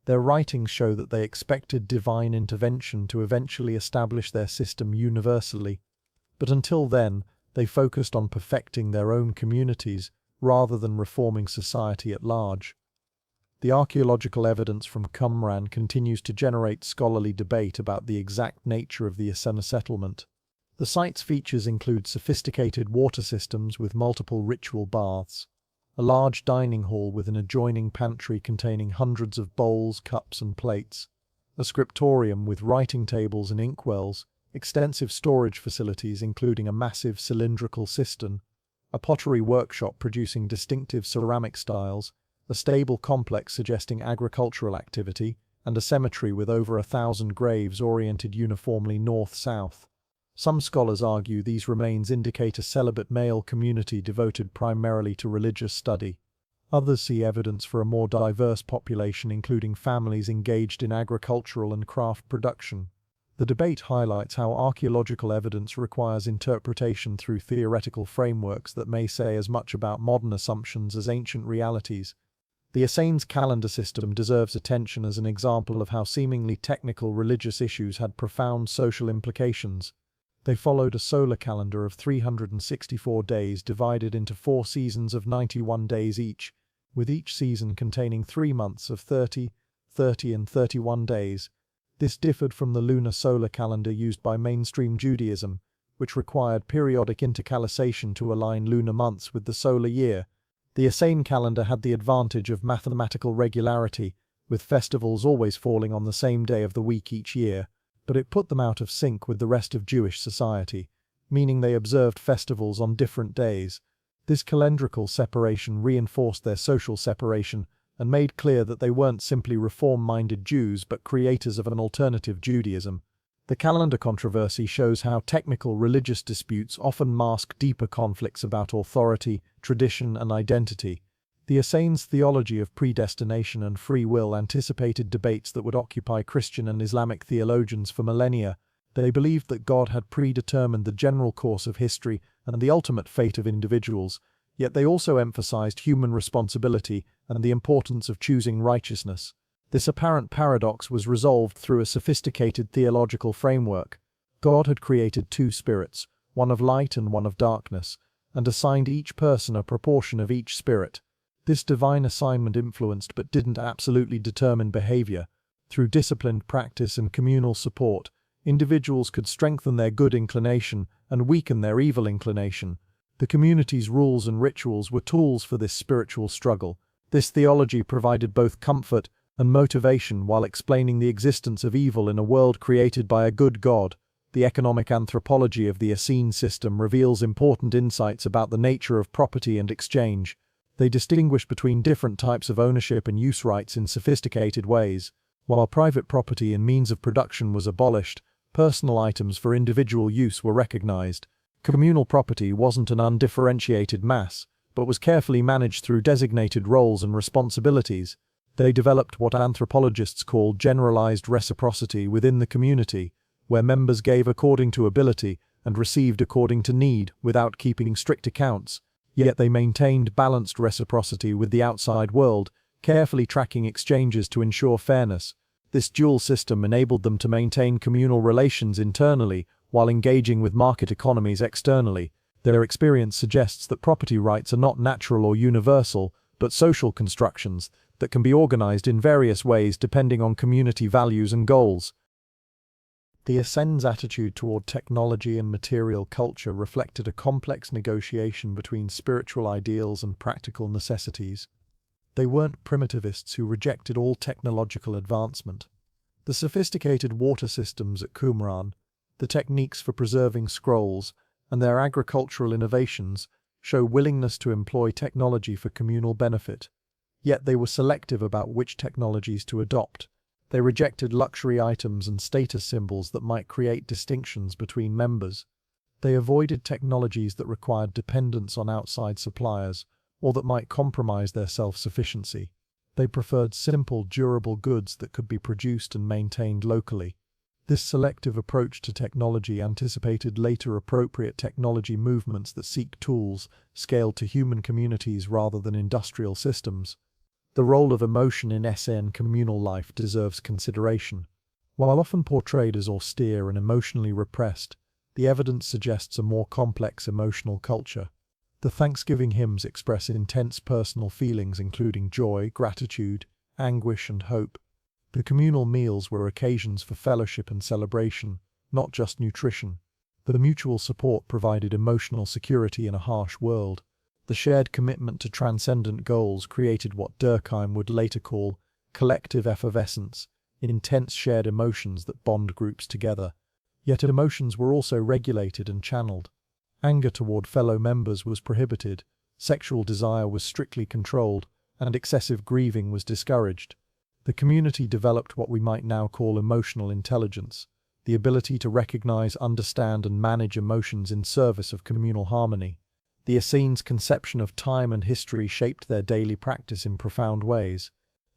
Their writings show that they expected divine intervention to eventually establish their system universally, but until then, they focused on perfecting their own communities rather than reforming society at large. The archaeological evidence from Qumran continues to generate scholarly debate about the exact nature of the Essenes settlement. The site's features include sophisticated water systems with multiple ritual baths, a large dining hall with an adjoining pantry containing hundreds of bowls, cups, and plates, a scriptorium with writing tables and inkwells, extensive storage facilities including a massive cylindrical cistern, a pottery workshop producing distinctive ceramic styles, a stable complex suggesting agricultural activity, and a cemetery with over 1,000 graves oriented uniformly north-south. Some scholars argue these remains indicate a celibate male community devoted primarily to religious study. Others see evidence for a more diverse population including families engaged in agricultural and craft production. The debate highlights how archaeological evidence requires interpretation through theoretical frameworks that may say as much about modern assumptions as ancient realities. The Essenes calendar system deserves attention as an example of how seemingly technical religious issues had profound social implications. They followed a solar calendar of 364 days divided into 4 seasons of 91 days each, with each season containing 3 months of 30, 30 and 31 days. This differed from the lunar solar calendar used by mainstream Judaism, which required periodic intercalation to align lunar months with the solar year. The Essene calendar had the advantage of mathematical regularity, with festivals always falling on the same day of the week each year, but it put them out of sync with the rest of Jewish society, meaning they observed festivals on different days. This calendrical separation reinforced their social separation and made clear that they weren't simply reform-minded Jews but creators of an alternative Judaism. The calendar controversy shows how technical religious disputes often mask deeper conflicts about authority, tradition, and identity. The Essenes' theology of predestination and free will anticipated debates that would occupy Christian and Islamic theologians for millennia. They believed that God had predetermined the general course of history and the ultimate fate of individuals, yet they also emphasized human responsibility and the importance of choosing righteousness. This apparent paradox was resolved through a sophisticated theological framework. God had created 2 spirits, one of light and one of darkness, and assigned each person a proportion of each spirit. This divine assignment influenced but didn't absolutely determine behavior. Through disciplined practice and communal support, individuals could strengthen their good inclination and weaken their evil inclination. The community's rules and rituals were tools for this spiritual struggle. This theology provided both comfort and motivation while explaining the existence of evil in a world created by a good God. The economic anthropology of the Essene system reveals important insights about the nature of property and exchange. They distinguish between different types of ownership and use rights in sophisticated ways. While private property and means of production was abolished, personal items for individual use were recognized. Communal property wasn't an undifferentiated mass, but was carefully managed through designated roles and responsibilities. They developed what anthropologists call generalized reciprocity within the community, where members gave according to ability and received according to need without keeping strict accounts, yet they maintained balanced reciprocity with the outside world, carefully tracking exchanges to ensure fairness. This dual system enabled them to maintain communal relations internally while engaging with market economies externally. Their experience suggests that property rights are not natural or universal, but social constructions that can be organized in various ways depending on community values and goals. The Essenes' attitude toward technology and material culture reflected a complex negotiation between spiritual ideals and practical necessities. They weren't primitivists who rejected all technological advancement. The sophisticated water systems at Qumran, the techniques for preserving scrolls, and their agricultural innovations show willingness to employ technology for communal benefit. Yet they were selective about which technologies to adopt. They rejected luxury items and status symbols that might create distinctions between members. They avoided technologies that required dependence on outside suppliers or that might compromise their self-sufficiency. They preferred simple, durable goods that could be produced and maintained locally. This selective approach to technology anticipated later appropriate technology movements that seek tools scaled to human communities rather than industrial systems. The role of emotion in Essene communal life deserves consideration. While often portrayed as austere and emotionally repressed, the evidence suggests a more complex emotional culture. The Thanksgiving hymns express intense personal feelings including joy, gratitude, anguish, and hope. The communal meals were occasions for fellowship and celebration, not just nutrition. The mutual support provided emotional security in a harsh world. The shared commitment to transcendent goals created what Durkheim would later call collective effervescence, intense shared emotions that bond groups together. Yet emotions were also regulated and channeled. Anger toward fellow members was prohibited, sexual desire was strictly controlled, and excessive grieving was discouraged. The community developed what we might now call emotional intelligence, the ability to recognize, understand, and manage emotions in service of communal harmony. The Essenes' conception of time and history shaped their daily practice in profound ways.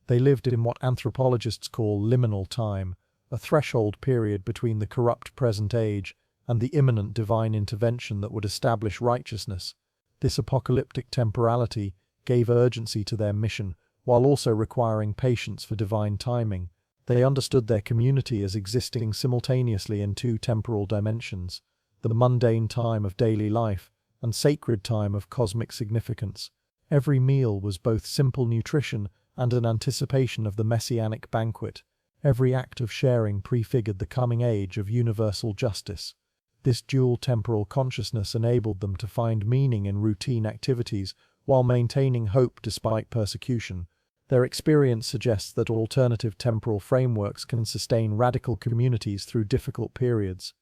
They lived in what anthropologists call liminal time, a threshold period between the corrupt present age and the imminent divine intervention that would establish righteousness. This apocalyptic temporality gave urgency to their mission, while also requiring patience for divine timing. They understood their community as existing simultaneously in two temporal dimensions, the mundane time of daily life and sacred time of cosmic significance. Every meal was both simple nutrition and an anticipation of the messianic banquet. Every act of sharing prefigured the coming age of universal justice. This dual temporal consciousness enabled them to find meaning in routine activities while maintaining hope despite persecution. Their experience suggests that alternative temporal frameworks can sustain radical communities through difficult periods.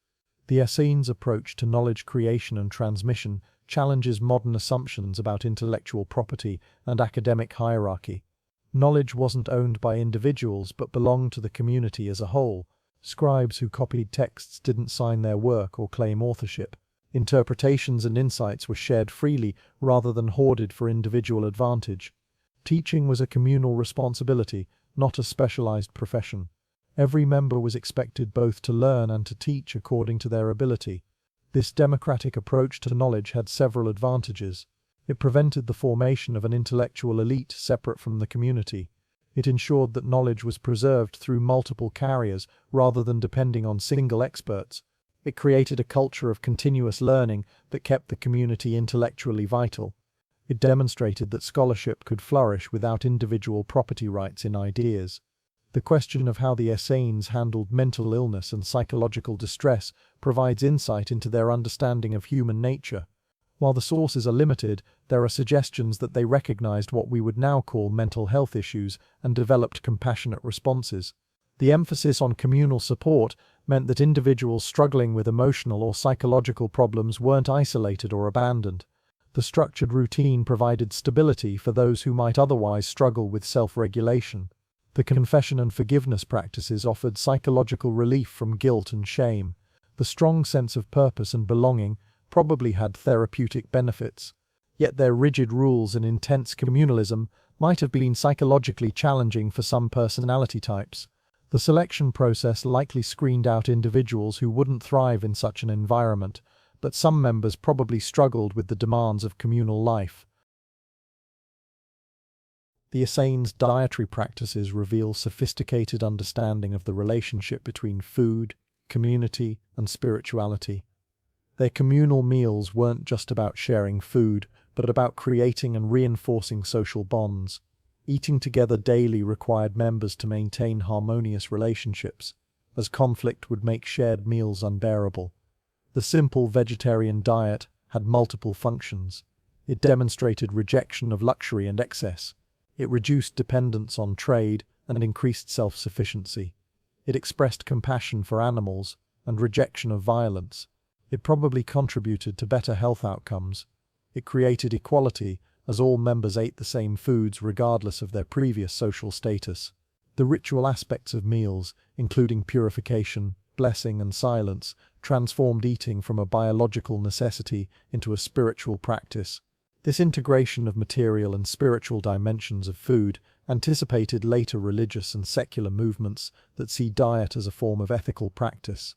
The Essenes' approach to knowledge creation and transmission challenges modern assumptions about intellectual property and academic hierarchy. Knowledge wasn't owned by individuals but belonged to the community as a whole. Scribes who copied texts didn't sign their work or claim authorship. Interpretations and insights were shared freely rather than hoarded for individual advantage. Teaching was a communal responsibility, not a specialized profession. Every member was expected both to learn and to teach according to their ability. This democratic approach to knowledge had several advantages. It prevented the formation of an intellectual elite separate from the community. It ensured that knowledge was preserved through multiple carriers rather than depending on single experts. It created a culture of continuous learning that kept the community intellectually vital. It demonstrated that scholarship could flourish without individual property rights in ideas. The question of how the Essenes handled mental illness and psychological distress provides insight into their understanding of human nature. While the sources are limited, there are suggestions that they recognized what we would now call mental health issues and developed compassionate responses. The emphasis on communal support meant that individuals struggling with emotional or psychological problems weren't isolated or abandoned. The structured routine provided stability for those who might otherwise struggle with self-regulation. The confession and forgiveness practices offered psychological relief from guilt and shame. The strong sense of purpose and belonging probably had therapeutic benefits. Yet their rigid rules and intense communalism might have been psychologically challenging for some personality types. The selection process likely screened out individuals who wouldn't thrive in such an environment, but some members probably struggled with the demands of communal life. The Essenes' dietary practices reveal sophisticated understanding of the relationship between food, community, and spirituality. Their communal meals weren't just about sharing food, but about creating and reinforcing social bonds. Eating together daily required members to maintain harmonious relationships, as conflict would make shared meals unbearable. The simple vegetarian diet had multiple functions. It demonstrated rejection of luxury and excess. It reduced dependence on trade and increased self-sufficiency. It expressed compassion for animals and rejection of violence. It probably contributed to better health outcomes. It created equality, as all members ate the same foods regardless of their previous social status. The ritual aspects of meals, including purification, blessing, and silence, transformed eating from a biological necessity into a spiritual practice. This integration of material and spiritual dimensions of food anticipated later religious and secular movements that see diet as a form of ethical practice.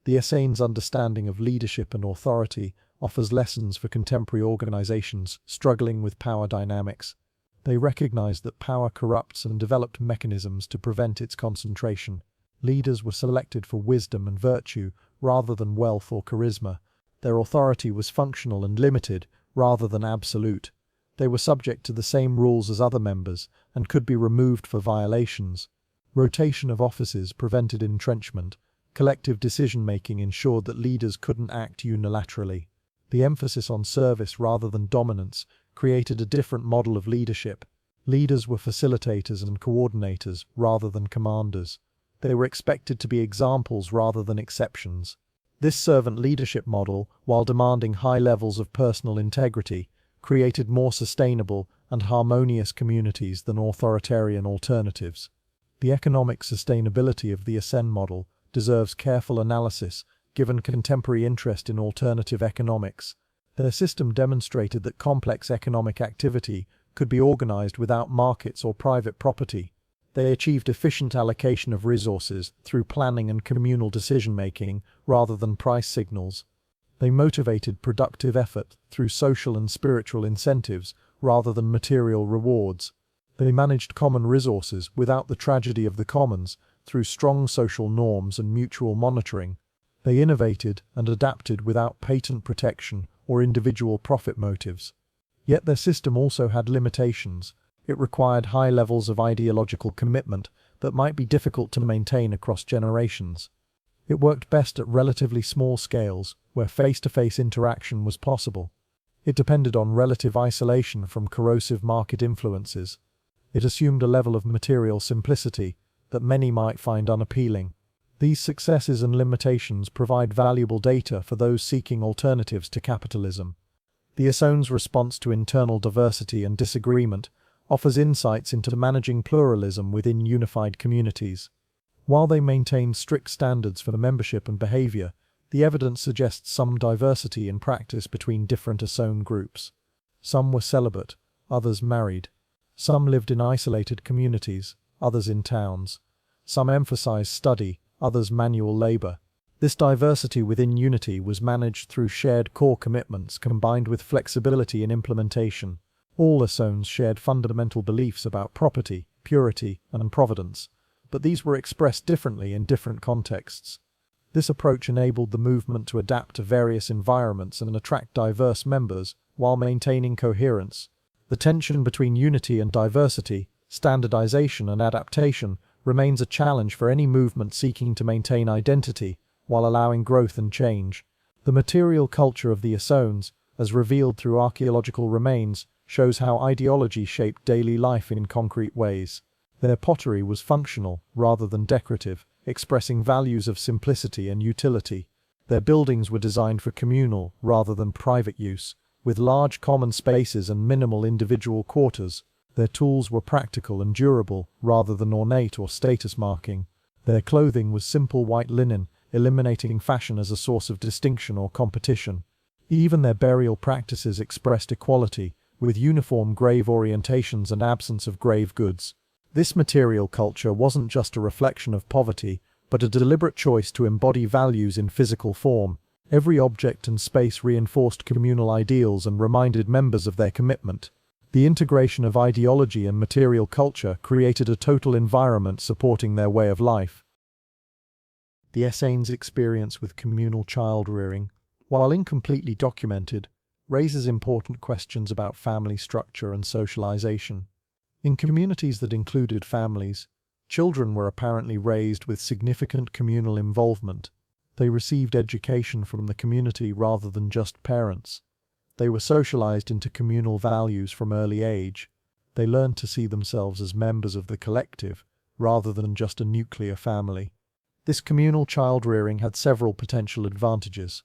The Essenes' understanding of leadership and authority offers lessons for contemporary organizations struggling with power dynamics. They recognized that power corrupts and developed mechanisms to prevent its concentration. Leaders were selected for wisdom and virtue rather than wealth or charisma. Their authority was functional and limited rather than absolute. They were subject to the same rules as other members and could be removed for violations. Rotation of offices prevented entrenchment. Collective decision-making ensured that leaders couldn't act unilaterally. The emphasis on service rather than dominance created a different model of leadership. Leaders were facilitators and coordinators rather than commanders. They were expected to be examples rather than exceptions. This servant leadership model, while demanding high levels of personal integrity, created more sustainable and harmonious communities than authoritarian alternatives. The economic sustainability of the Essene model deserves careful analysis given contemporary interest in alternative economics. Their system demonstrated that complex economic activity could be organized without markets or private property. They achieved efficient allocation of resources through planning and communal decision-making rather than price signals. They motivated productive effort through social and spiritual incentives rather than material rewards. They managed common resources without the tragedy of the commons through strong social norms and mutual monitoring. They innovated and adapted without patent protection or individual profit motives. Yet their system also had limitations. It required high levels of ideological commitment that might be difficult to maintain across generations. It worked best at relatively small scales, where face-to-face interaction was possible. It depended on relative isolation from corrosive market influences. It assumed a level of material simplicity that many might find unappealing. These successes and limitations provide valuable data for those seeking alternatives to capitalism. The Essenes' response to internal diversity and disagreement offers insights into managing pluralism within unified communities. While they maintained strict standards for membership and behavior, the evidence suggests some diversity in practice between different Essene groups. Some were celibate, others married. Some lived in isolated communities, others in towns. Some emphasized study, others manual labor. This diversity within unity was managed through shared core commitments combined with flexibility in implementation. All Essenes shared fundamental beliefs about property, purity, and providence, but these were expressed differently in different contexts. This approach enabled the movement to adapt to various environments and attract diverse members while maintaining coherence. The tension between unity and diversity, standardization and adaptation, remains a challenge for any movement seeking to maintain identity while allowing growth and change. The material culture of the Essenes, as revealed through archaeological remains, shows how ideology shaped daily life in concrete ways. Their pottery was functional rather than decorative, expressing values of simplicity and utility. Their buildings were designed for communal rather than private use, with large common spaces and minimal individual quarters. Their tools were practical and durable rather than ornate or status marking. Their clothing was simple white linen, eliminating fashion as a source of distinction or competition. Even their burial practices expressed equality, with uniform grave orientations and absence of grave goods. This material culture wasn't just a reflection of poverty, but a deliberate choice to embody values in physical form. Every object and space reinforced communal ideals and reminded members of their commitment. The integration of ideology and material culture created a total environment supporting their way of life. The Essenes' experience with communal child-rearing, while incompletely documented, raises important questions about family structure and socialization. In communities that included families, children were apparently raised with significant communal involvement. They received education from the community rather than just parents. They were socialized into communal values from early age. They learned to see themselves as members of the collective, rather than just a nuclear family. This communal child-rearing had several potential advantages.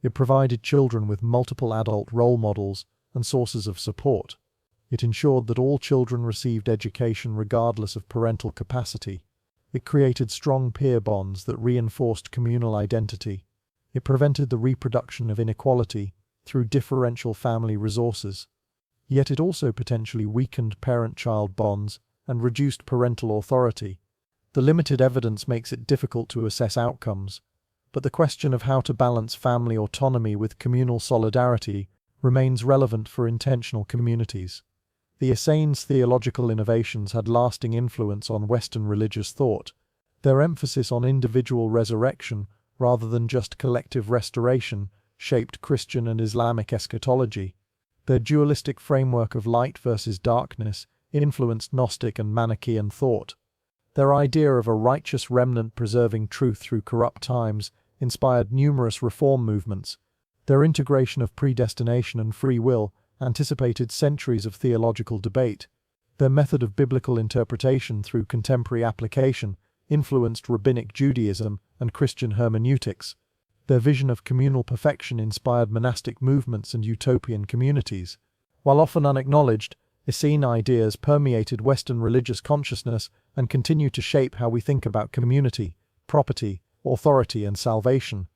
It provided children with multiple adult role models and sources of support. It ensured that all children received education regardless of parental capacity. It created strong peer bonds that reinforced communal identity. It prevented the reproduction of inequality through differential family resources. Yet it also potentially weakened parent-child bonds and reduced parental authority. The limited evidence makes it difficult to assess outcomes, but the question of how to balance family autonomy with communal solidarity remains relevant for intentional communities. The Essenes' theological innovations had lasting influence on Western religious thought. Their emphasis on individual resurrection, rather than just collective restoration, shaped Christian and Islamic eschatology. Their dualistic framework of light versus darkness influenced Gnostic and Manichaean thought. Their idea of a righteous remnant preserving truth through corrupt times inspired numerous reform movements. Their integration of predestination and free will anticipated centuries of theological debate. Their method of biblical interpretation through contemporary application influenced Rabbinic Judaism and Christian hermeneutics. Their vision of communal perfection inspired monastic movements and utopian communities. While often unacknowledged, Essene ideas permeated Western religious consciousness and continue to shape how we think about community, property, authority, and salvation.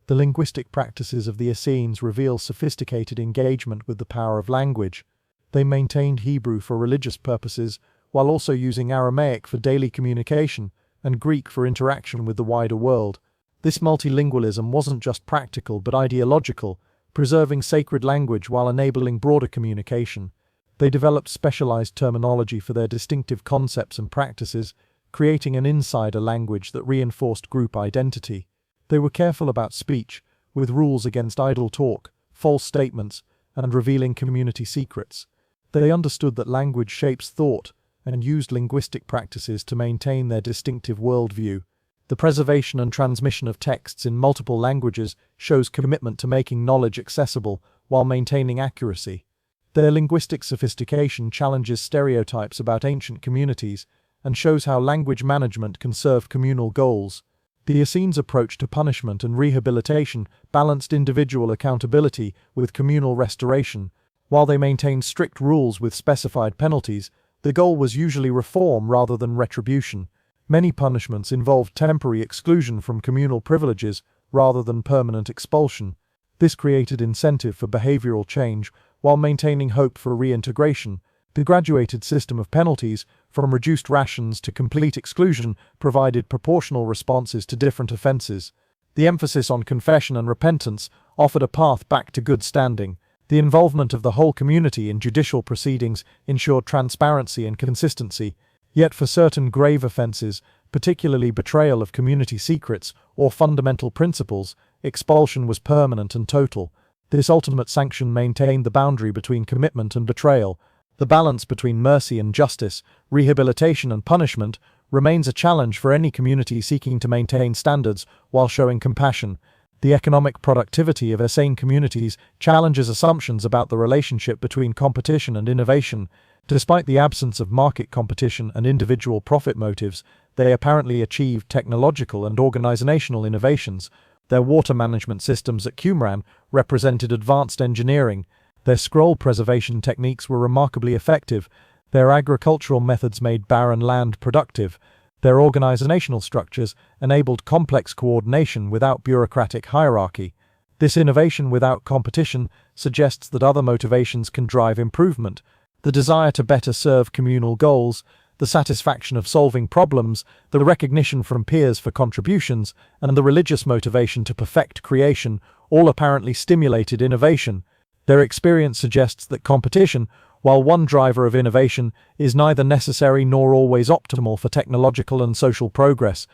The linguistic practices of the Essenes reveal sophisticated engagement with the power of language. They maintained Hebrew for religious purposes, while also using Aramaic for daily communication and Greek for interaction with the wider world. This multilingualism wasn't just practical but ideological, preserving sacred language while enabling broader communication. They developed specialized terminology for their distinctive concepts and practices, creating an insider language that reinforced group identity. They were careful about speech, with rules against idle talk, false statements, and revealing community secrets. They understood that language shapes thought and used linguistic practices to maintain their distinctive worldview. The preservation and transmission of texts in multiple languages shows commitment to making knowledge accessible while maintaining accuracy. Their linguistic sophistication challenges stereotypes about ancient communities and shows how language management can serve communal goals. The Essenes' approach to punishment and rehabilitation balanced individual accountability with communal restoration. While they maintained strict rules with specified penalties, the goal was usually reform rather than retribution. Many punishments involved temporary exclusion from communal privileges rather than permanent expulsion. This created incentive for behavioral change while maintaining hope for reintegration. The graduated system of penalties, from reduced rations to complete exclusion, provided proportional responses to different offenses. The emphasis on confession and repentance offered a path back to good standing. The involvement of the whole community in judicial proceedings ensured transparency and consistency. Yet for certain grave offenses, particularly betrayal of community secrets or fundamental principles, expulsion was permanent and total. This ultimate sanction maintained the boundary between commitment and betrayal. The balance between mercy and justice, rehabilitation and punishment, remains a challenge for any community seeking to maintain standards while showing compassion. The economic productivity of Essene communities challenges assumptions about the relationship between competition and innovation. Despite the absence of market competition and individual profit motives, they apparently achieved technological and organizational innovations. Their water management systems at Qumran represented advanced engineering. Their scroll preservation techniques were remarkably effective. Their agricultural methods made barren land productive. Their organizational structures enabled complex coordination without bureaucratic hierarchy. This innovation without competition suggests that other motivations can drive improvement: the desire to better serve communal goals, the satisfaction of solving problems, the recognition from peers for contributions, and the religious motivation to perfect creation, all apparently stimulated innovation. Their experience suggests that competition, while one driver of innovation, is neither necessary nor always optimal for technological and social progress.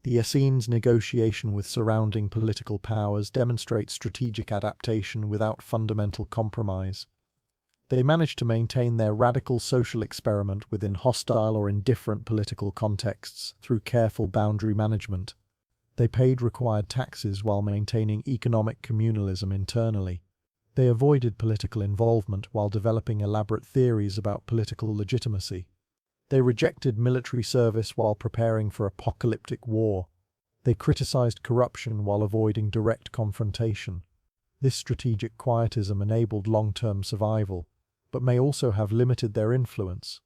The Essenes' negotiation with surrounding political powers demonstrates strategic adaptation without fundamental compromise. They managed to maintain their radical social experiment within hostile or indifferent political contexts through careful boundary management. They paid required taxes while maintaining economic communalism internally. They avoided political involvement while developing elaborate theories about political legitimacy. They rejected military service while preparing for apocalyptic war. They criticized corruption while avoiding direct confrontation. This strategic quietism enabled long-term survival, but may also have limited their influence.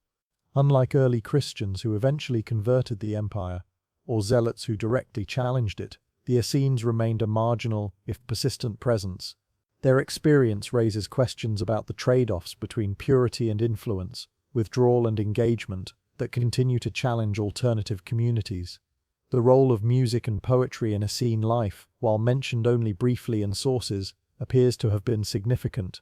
Unlike early Christians who eventually converted the empire, or zealots who directly challenged it, the Essenes remained a marginal, if persistent, presence. Their experience raises questions about the trade-offs between purity and influence, withdrawal and engagement, that continue to challenge alternative communities. The role of music and poetry in Essene life, while mentioned only briefly in sources, appears to have been significant.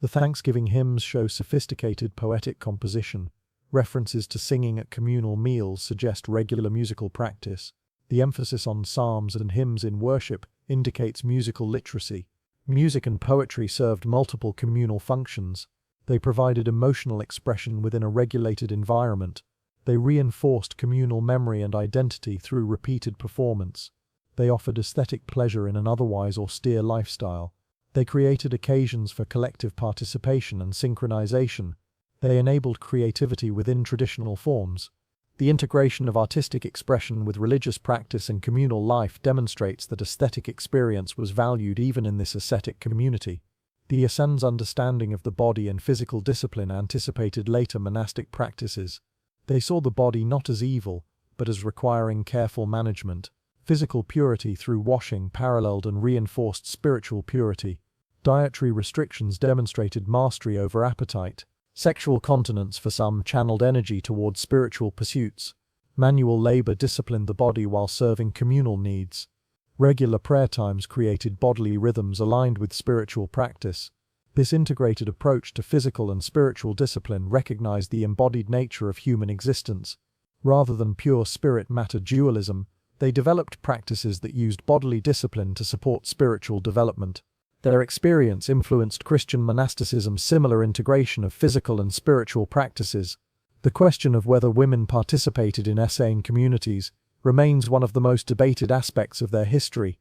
The Thanksgiving hymns show sophisticated poetic composition. References to singing at communal meals suggest regular musical practice. The emphasis on psalms and hymns in worship indicates musical literacy. Music and poetry served multiple communal functions. They provided emotional expression within a regulated environment. They reinforced communal memory and identity through repeated performance. They offered aesthetic pleasure in an otherwise austere lifestyle. They created occasions for collective participation and synchronization. They enabled creativity within traditional forms. The integration of artistic expression with religious practice and communal life demonstrates that aesthetic experience was valued even in this ascetic community. The Essenes' understanding of the body and physical discipline anticipated later monastic practices. They saw the body not as evil, but as requiring careful management. Physical purity through washing paralleled and reinforced spiritual purity. Dietary restrictions demonstrated mastery over appetite. Sexual continence for some channeled energy towards spiritual pursuits. Manual labor disciplined the body while serving communal needs. Regular prayer times created bodily rhythms aligned with spiritual practice. This integrated approach to physical and spiritual discipline recognized the embodied nature of human existence. Rather than pure spirit-matter dualism, they developed practices that used bodily discipline to support spiritual development. Their experience influenced Christian monasticism's similar integration of physical and spiritual practices. The question of whether women participated in Essene communities remains one of the most debated aspects of their history.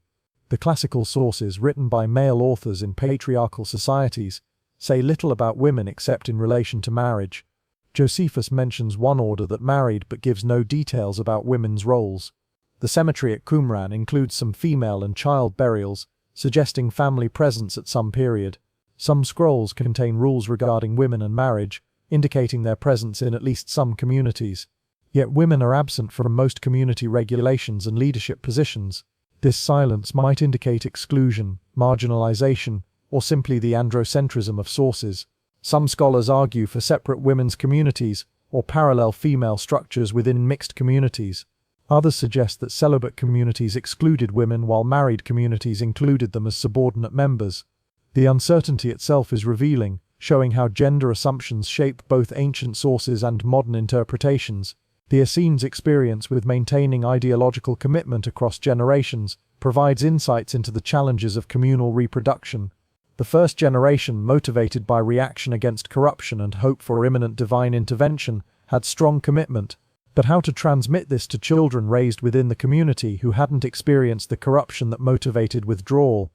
The classical sources written by male authors in patriarchal societies say little about women except in relation to marriage. Josephus mentions one order that married but gives no details about women's roles. The cemetery at Qumran includes some female and child burials, suggesting family presence at some period. Some scrolls contain rules regarding women and marriage, indicating their presence in at least some communities. Yet women are absent from most community regulations and leadership positions. This silence might indicate exclusion, marginalization, or simply the androcentrism of sources. Some scholars argue for separate women's communities or parallel female structures within mixed communities. Others suggest that celibate communities excluded women while married communities included them as subordinate members. The uncertainty itself is revealing, showing how gender assumptions shape both ancient sources and modern interpretations. The Essenes' experience with maintaining ideological commitment across generations provides insights into the challenges of communal reproduction. The first generation, motivated by reaction against corruption and hope for imminent divine intervention, had strong commitment. But how to transmit this to children raised within the community who hadn't experienced the corruption that motivated withdrawal?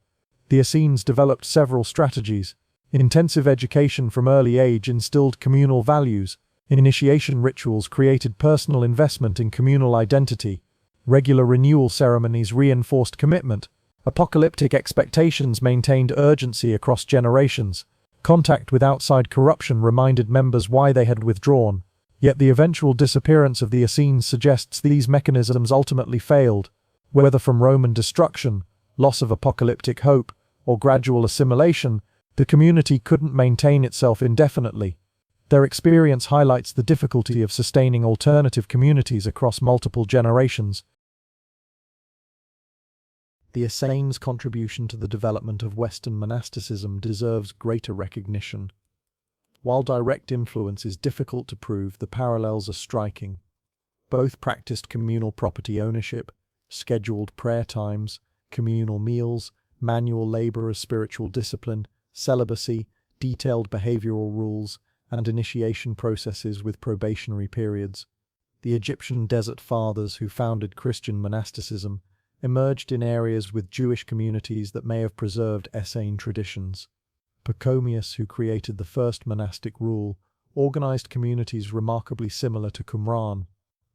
The Essenes developed several strategies. Intensive education from early age instilled communal values. Initiation rituals created personal investment in communal identity. Regular renewal ceremonies reinforced commitment. Apocalyptic expectations maintained urgency across generations. Contact with outside corruption reminded members why they had withdrawn. Yet the eventual disappearance of the Essenes suggests these mechanisms ultimately failed. Whether from Roman destruction, loss of apocalyptic hope, or gradual assimilation, the community couldn't maintain itself indefinitely. Their experience highlights the difficulty of sustaining alternative communities across multiple generations. The Essenes' contribution to the development of Western monasticism deserves greater recognition. While direct influence is difficult to prove, the parallels are striking. Both practiced communal property ownership, scheduled prayer times, communal meals, manual labor as spiritual discipline, celibacy, detailed behavioral rules, and initiation processes with probationary periods. The Egyptian desert fathers who founded Christian monasticism emerged in areas with Jewish communities that may have preserved Essene traditions. Pachomius, who created the first monastic rule, organized communities remarkably similar to Qumran.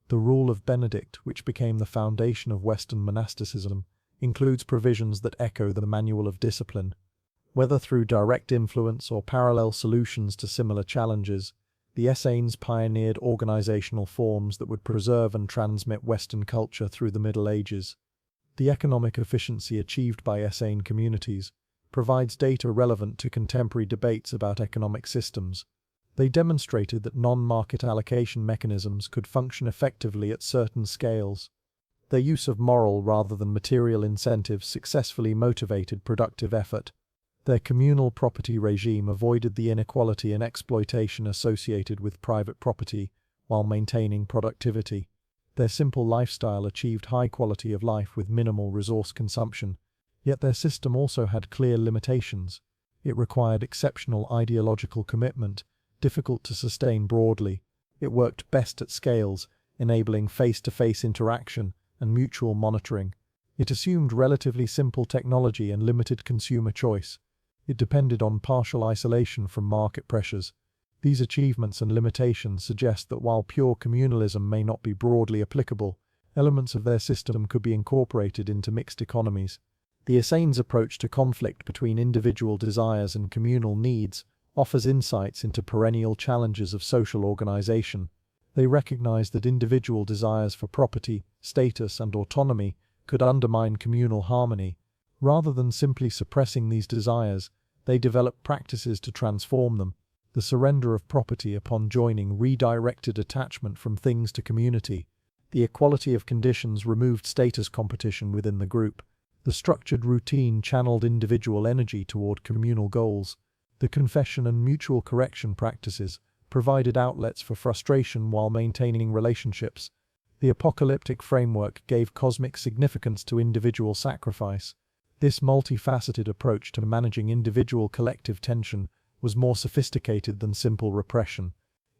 The Rule of Benedict, which became the foundation of Western monasticism, includes provisions that echo the Manual of Discipline. Whether through direct influence or parallel solutions to similar challenges, the Essenes pioneered organizational forms that would preserve and transmit Western culture through the Middle Ages. The economic efficiency achieved by Essene communities provides data relevant to contemporary debates about economic systems. They demonstrated that non-market allocation mechanisms could function effectively at certain scales. Their use of moral rather than material incentives successfully motivated productive effort. Their communal property regime avoided the inequality and exploitation associated with private property while maintaining productivity. Their simple lifestyle achieved high quality of life with minimal resource consumption. Yet their system also had clear limitations. It required exceptional ideological commitment, difficult to sustain broadly. It worked best at scales, enabling face-to-face interaction and mutual monitoring. It assumed relatively simple technology and limited consumer choice. It depended on partial isolation from market pressures. These achievements and limitations suggest that while pure communalism may not be broadly applicable, elements of their system could be incorporated into mixed economies. The Essenes' approach to conflict between individual desires and communal needs offers insights into perennial challenges of social organization. They recognize that individual desires for property, status, and autonomy could undermine communal harmony. Rather than simply suppressing these desires, they developed practices to transform them. The surrender of property upon joining redirected attachment from things to community. The equality of conditions removed status competition within the group. The structured routine channeled individual energy toward communal goals. The confession and mutual correction practices provided outlets for frustration while maintaining relationships. The apocalyptic framework gave cosmic significance to individual sacrifice. This multifaceted approach to managing individual-collective tension was more sophisticated than simple repression.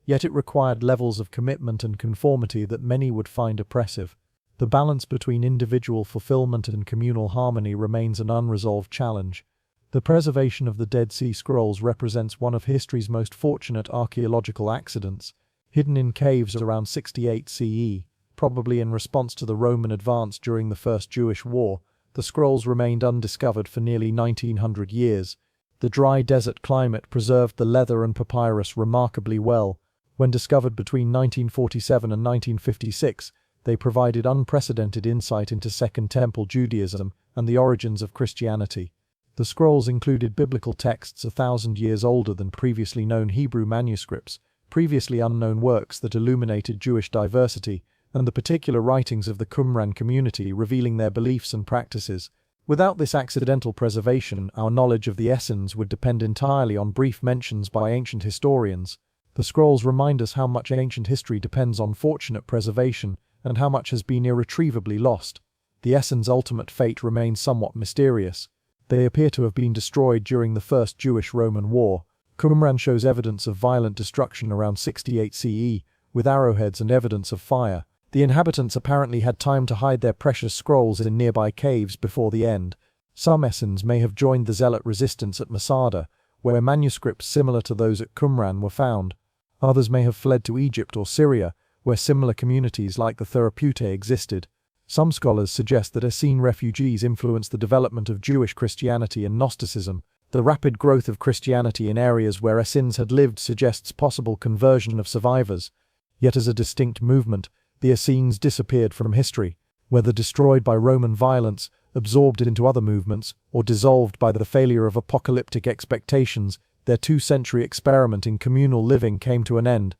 Yet it required levels of commitment and conformity that many would find oppressive. The balance between individual fulfillment and communal harmony remains an unresolved challenge. The preservation of the Dead Sea Scrolls represents one of history's most fortunate archaeological accidents. Hidden in caves around 68 CE, probably in response to the Roman advance during the First Jewish War, the scrolls remained undiscovered for nearly 1900 years. The dry desert climate preserved the leather and papyrus remarkably well. When discovered between 1947 and 1956, they provided unprecedented insight into Second Temple Judaism and the origins of Christianity. The scrolls included biblical texts 1,000 years older than previously known Hebrew manuscripts, previously unknown works that illuminated Jewish diversity, and the particular writings of the Qumran community revealing their beliefs and practices. Without this accidental preservation, our knowledge of the Essenes would depend entirely on brief mentions by ancient historians. The scrolls remind us how much ancient history depends on fortunate preservation, and how much has been irretrievably lost. The Essenes' ultimate fate remains somewhat mysterious. They appear to have been destroyed during the First Jewish-Roman War. Qumran shows evidence of violent destruction around 68 CE, with arrowheads and evidence of fire. The inhabitants apparently had time to hide their precious scrolls in nearby caves before the end. Some Essenes may have joined the zealot resistance at Masada, where manuscripts similar to those at Qumran were found. Others may have fled to Egypt or Syria, where similar communities like the Therapeutae existed. Some scholars suggest that Essene refugees influenced the development of Jewish Christianity and Gnosticism. The rapid growth of Christianity in areas where Essenes had lived suggests possible conversion of survivors. Yet as a distinct movement, the Essenes disappeared from history. Whether destroyed by Roman violence, absorbed into other movements, or dissolved by the failure of apocalyptic expectations, their 2-century experiment in communal living came to an end.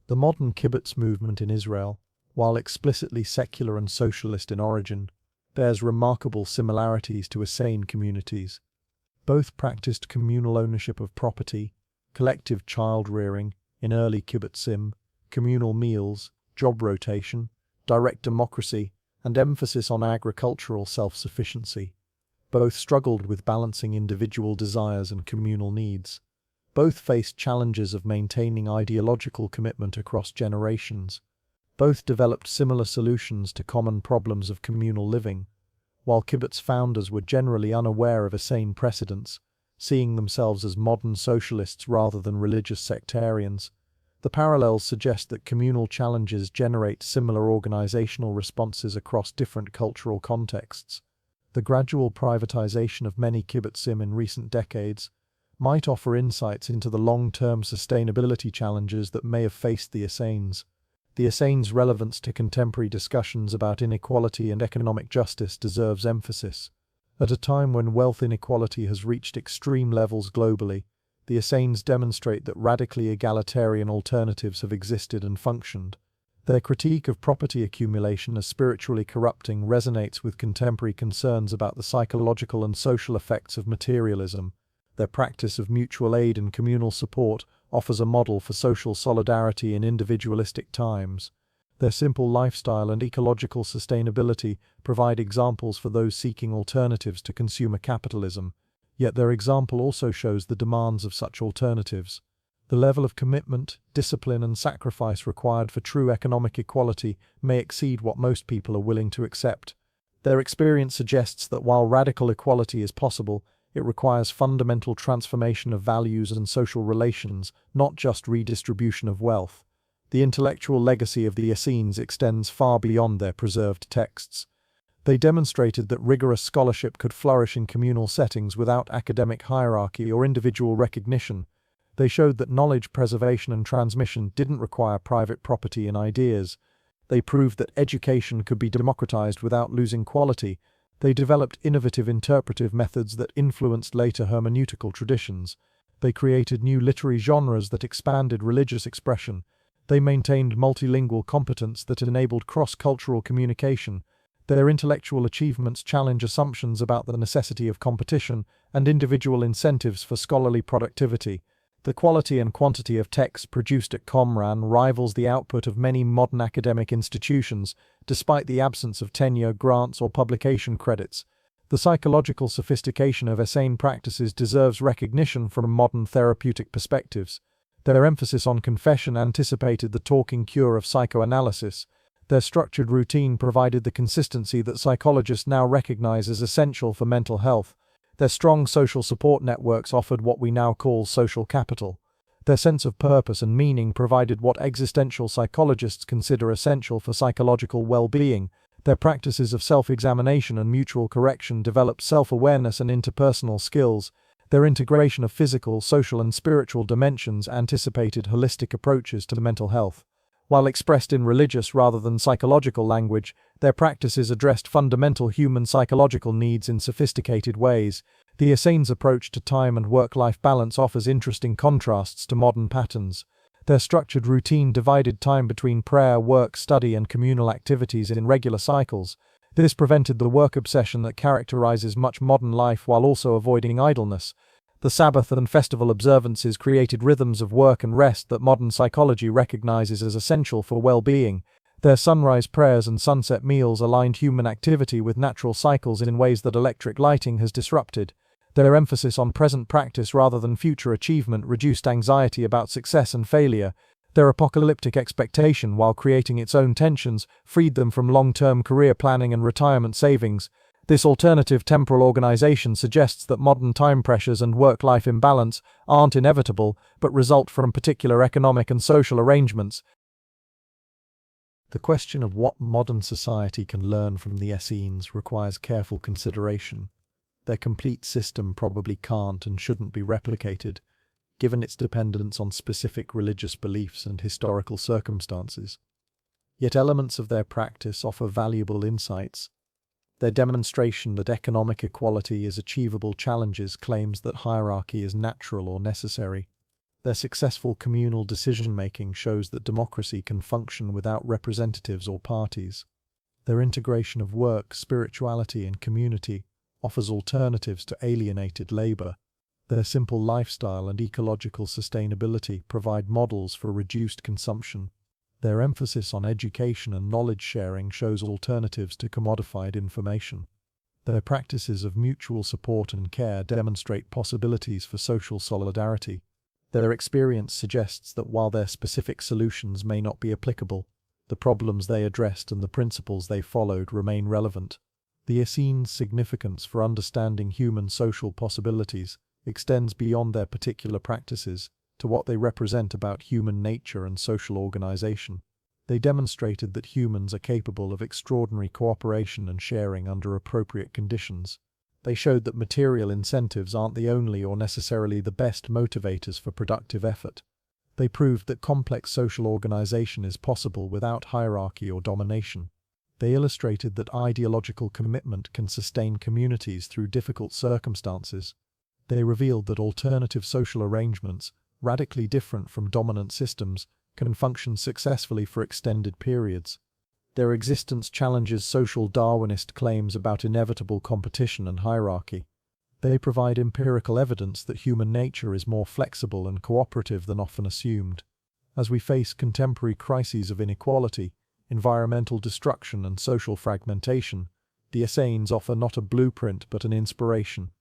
The modern kibbutz movement in Israel, while explicitly secular and socialist in origin, bears remarkable similarities to Essene communities. Both practiced communal ownership of property, collective child-rearing in early kibbutzim, communal meals, job rotation, direct democracy, and emphasis on agricultural self-sufficiency. Both struggled with balancing individual desires and communal needs. Both faced challenges of maintaining ideological commitment across generations. Both developed similar solutions to common problems of communal living, while kibbutz founders were generally unaware of Essene precedents, seeing themselves as modern socialists rather than religious sectarians. The parallels suggest that communal challenges generate similar organizational responses across different cultural contexts. The gradual privatization of many kibbutzim in recent decades might offer insights into the long-term sustainability challenges that may have faced the Essenes. The Essenes' relevance to contemporary discussions about inequality and economic justice deserves emphasis. At a time when wealth inequality has reached extreme levels globally, the Essenes demonstrate that radically egalitarian alternatives have existed and functioned. Their critique of property accumulation as spiritually corrupting resonates with contemporary concerns about the psychological and social effects of materialism. Their practice of mutual aid and communal support offers a model for social solidarity in individualistic times. Their simple lifestyle and ecological sustainability provide examples for those seeking alternatives to consumer capitalism, yet their example also shows the demands of such alternatives. The level of commitment, discipline, and sacrifice required for true economic equality may exceed what most people are willing to accept. Their experience suggests that while radical equality is possible, it requires fundamental transformation of values and social relations, not just redistribution of wealth. The intellectual legacy of the Essenes extends far beyond their preserved texts. They demonstrated that rigorous scholarship could flourish in communal settings without academic hierarchy or individual recognition. They showed that knowledge preservation and transmission didn't require private property and ideas. They proved that education could be democratized without losing quality. They developed innovative interpretive methods that influenced later hermeneutical traditions. They created new literary genres that expanded religious expression. They maintained multilingual competence that enabled cross-cultural communication. Their intellectual achievements challenge assumptions about the necessity of competition and individual incentives for scholarly productivity. The quality and quantity of texts produced at Qumran rivals the output of many modern academic institutions, despite the absence of tenure, grants, or publication credits. The psychological sophistication of Essene practices deserves recognition from modern therapeutic perspectives. Their emphasis on confession anticipated the talking cure of psychoanalysis. Their structured routine provided the consistency that psychologists now recognize as essential for mental health. Their strong social support networks offered what we now call social capital. Their sense of purpose and meaning provided what existential psychologists consider essential for psychological well-being. Their practices of self-examination and mutual correction developed self-awareness and interpersonal skills. Their integration of physical, social, and spiritual dimensions anticipated holistic approaches to mental health. While expressed in religious rather than psychological language, their practices addressed fundamental human psychological needs in sophisticated ways. The Essenes' approach to time and work-life balance offers interesting contrasts to modern patterns. Their structured routine divided time between prayer, work, study, and communal activities in regular cycles. This prevented the work obsession that characterizes much modern life while also avoiding idleness. The Sabbath and festival observances created rhythms of work and rest that modern psychology recognizes as essential for well-being. Their sunrise prayers and sunset meals aligned human activity with natural cycles in ways that electric lighting has disrupted. Their emphasis on present practice rather than future achievement reduced anxiety about success and failure. Their apocalyptic expectation, while creating its own tensions, freed them from long-term career planning and retirement savings. This alternative temporal organization suggests that modern time pressures and work-life imbalance aren't inevitable, but result from particular economic and social arrangements. The question of what modern society can learn from the Essenes requires careful consideration. Their complete system probably can't and shouldn't be replicated, given its dependence on specific religious beliefs and historical circumstances. Yet elements of their practice offer valuable insights. Their demonstration that economic equality is achievable challenges claims that hierarchy is natural or necessary. Their successful communal decision-making shows that democracy can function without representatives or parties. Their integration of work, spirituality, and community offers alternatives to alienated labor. Their simple lifestyle and ecological sustainability provide models for reduced consumption. Their emphasis on education and knowledge sharing shows alternatives to commodified information. Their practices of mutual support and care demonstrate possibilities for social solidarity. Their experience suggests that while their specific solutions may not be applicable, the problems they addressed and the principles they followed remain relevant. The Essenes' significance for understanding human social possibilities extends beyond their particular practices to what they represent about human nature and social organization. They demonstrated that humans are capable of extraordinary cooperation and sharing under appropriate conditions. They showed that material incentives aren't the only or necessarily the best motivators for productive effort. They proved that complex social organization is possible without hierarchy or domination. They illustrated that ideological commitment can sustain communities through difficult circumstances. They revealed that alternative social arrangements, radically different from dominant systems, can function successfully for extended periods. Their existence challenges social Darwinist claims about inevitable competition and hierarchy. They provide empirical evidence that human nature is more flexible and cooperative than often assumed. As we face contemporary crises of inequality, environmental destruction, and social fragmentation, the Essenes offer not a blueprint but an inspiration.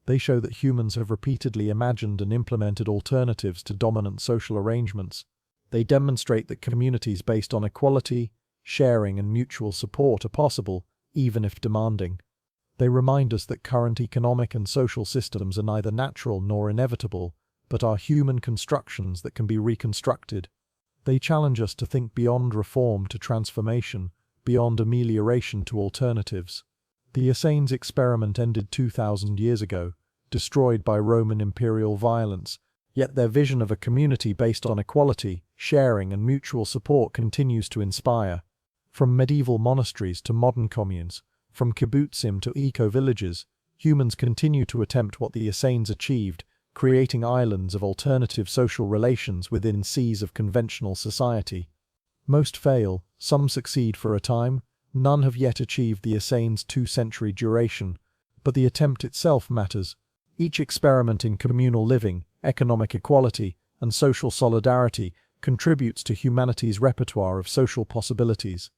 They show that humans have repeatedly imagined and implemented alternatives to dominant social arrangements. They demonstrate that communities based on equality, sharing, and mutual support are possible, even if demanding. They remind us that current economic and social systems are neither natural nor inevitable, but are human constructions that can be reconstructed. They challenge us to think beyond reform to transformation, beyond amelioration to alternatives. The Essenes experiment ended 2,000 years ago, destroyed by Roman imperial violence, yet their vision of a community based on equality, sharing, and mutual support continues to inspire. From medieval monasteries to modern communes, from kibbutzim to eco-villages, humans continue to attempt what the Essenes achieved, creating islands of alternative social relations within seas of conventional society. Most fail, some succeed for a time, none have yet achieved the Essenes' 2-century duration, but the attempt itself matters. Each experiment in communal living, economic equality, and social solidarity contributes to humanity's repertoire of social possibilities.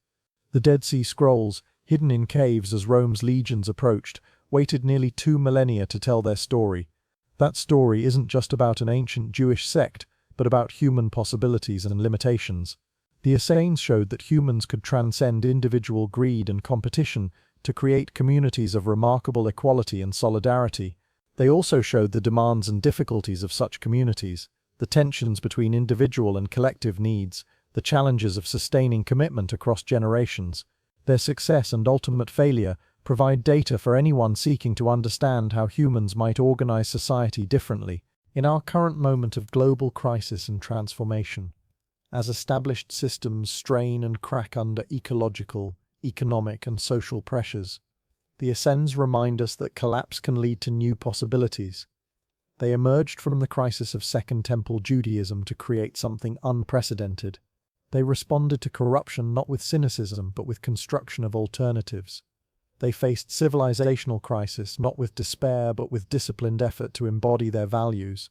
The Dead Sea Scrolls, hidden in caves as Rome's legions approached, waited nearly 2 millennia to tell their story. That story isn't just about an ancient Jewish sect, but about human possibilities and limitations. The Essenes showed that humans could transcend individual greed and competition to create communities of remarkable equality and solidarity. They also showed the demands and difficulties of such communities, the tensions between individual and collective needs, the challenges of sustaining commitment across generations. Their success and ultimate failure provide data for anyone seeking to understand how humans might organize society differently in our current moment of global crisis and transformation. As established systems strain and crack under ecological, economic, and social pressures, the Essenes remind us that collapse can lead to new possibilities. They emerged from the crisis of Second Temple Judaism to create something unprecedented. They responded to corruption not with cynicism but with construction of alternatives. They faced civilizational crisis not with despair but with disciplined effort to embody their values.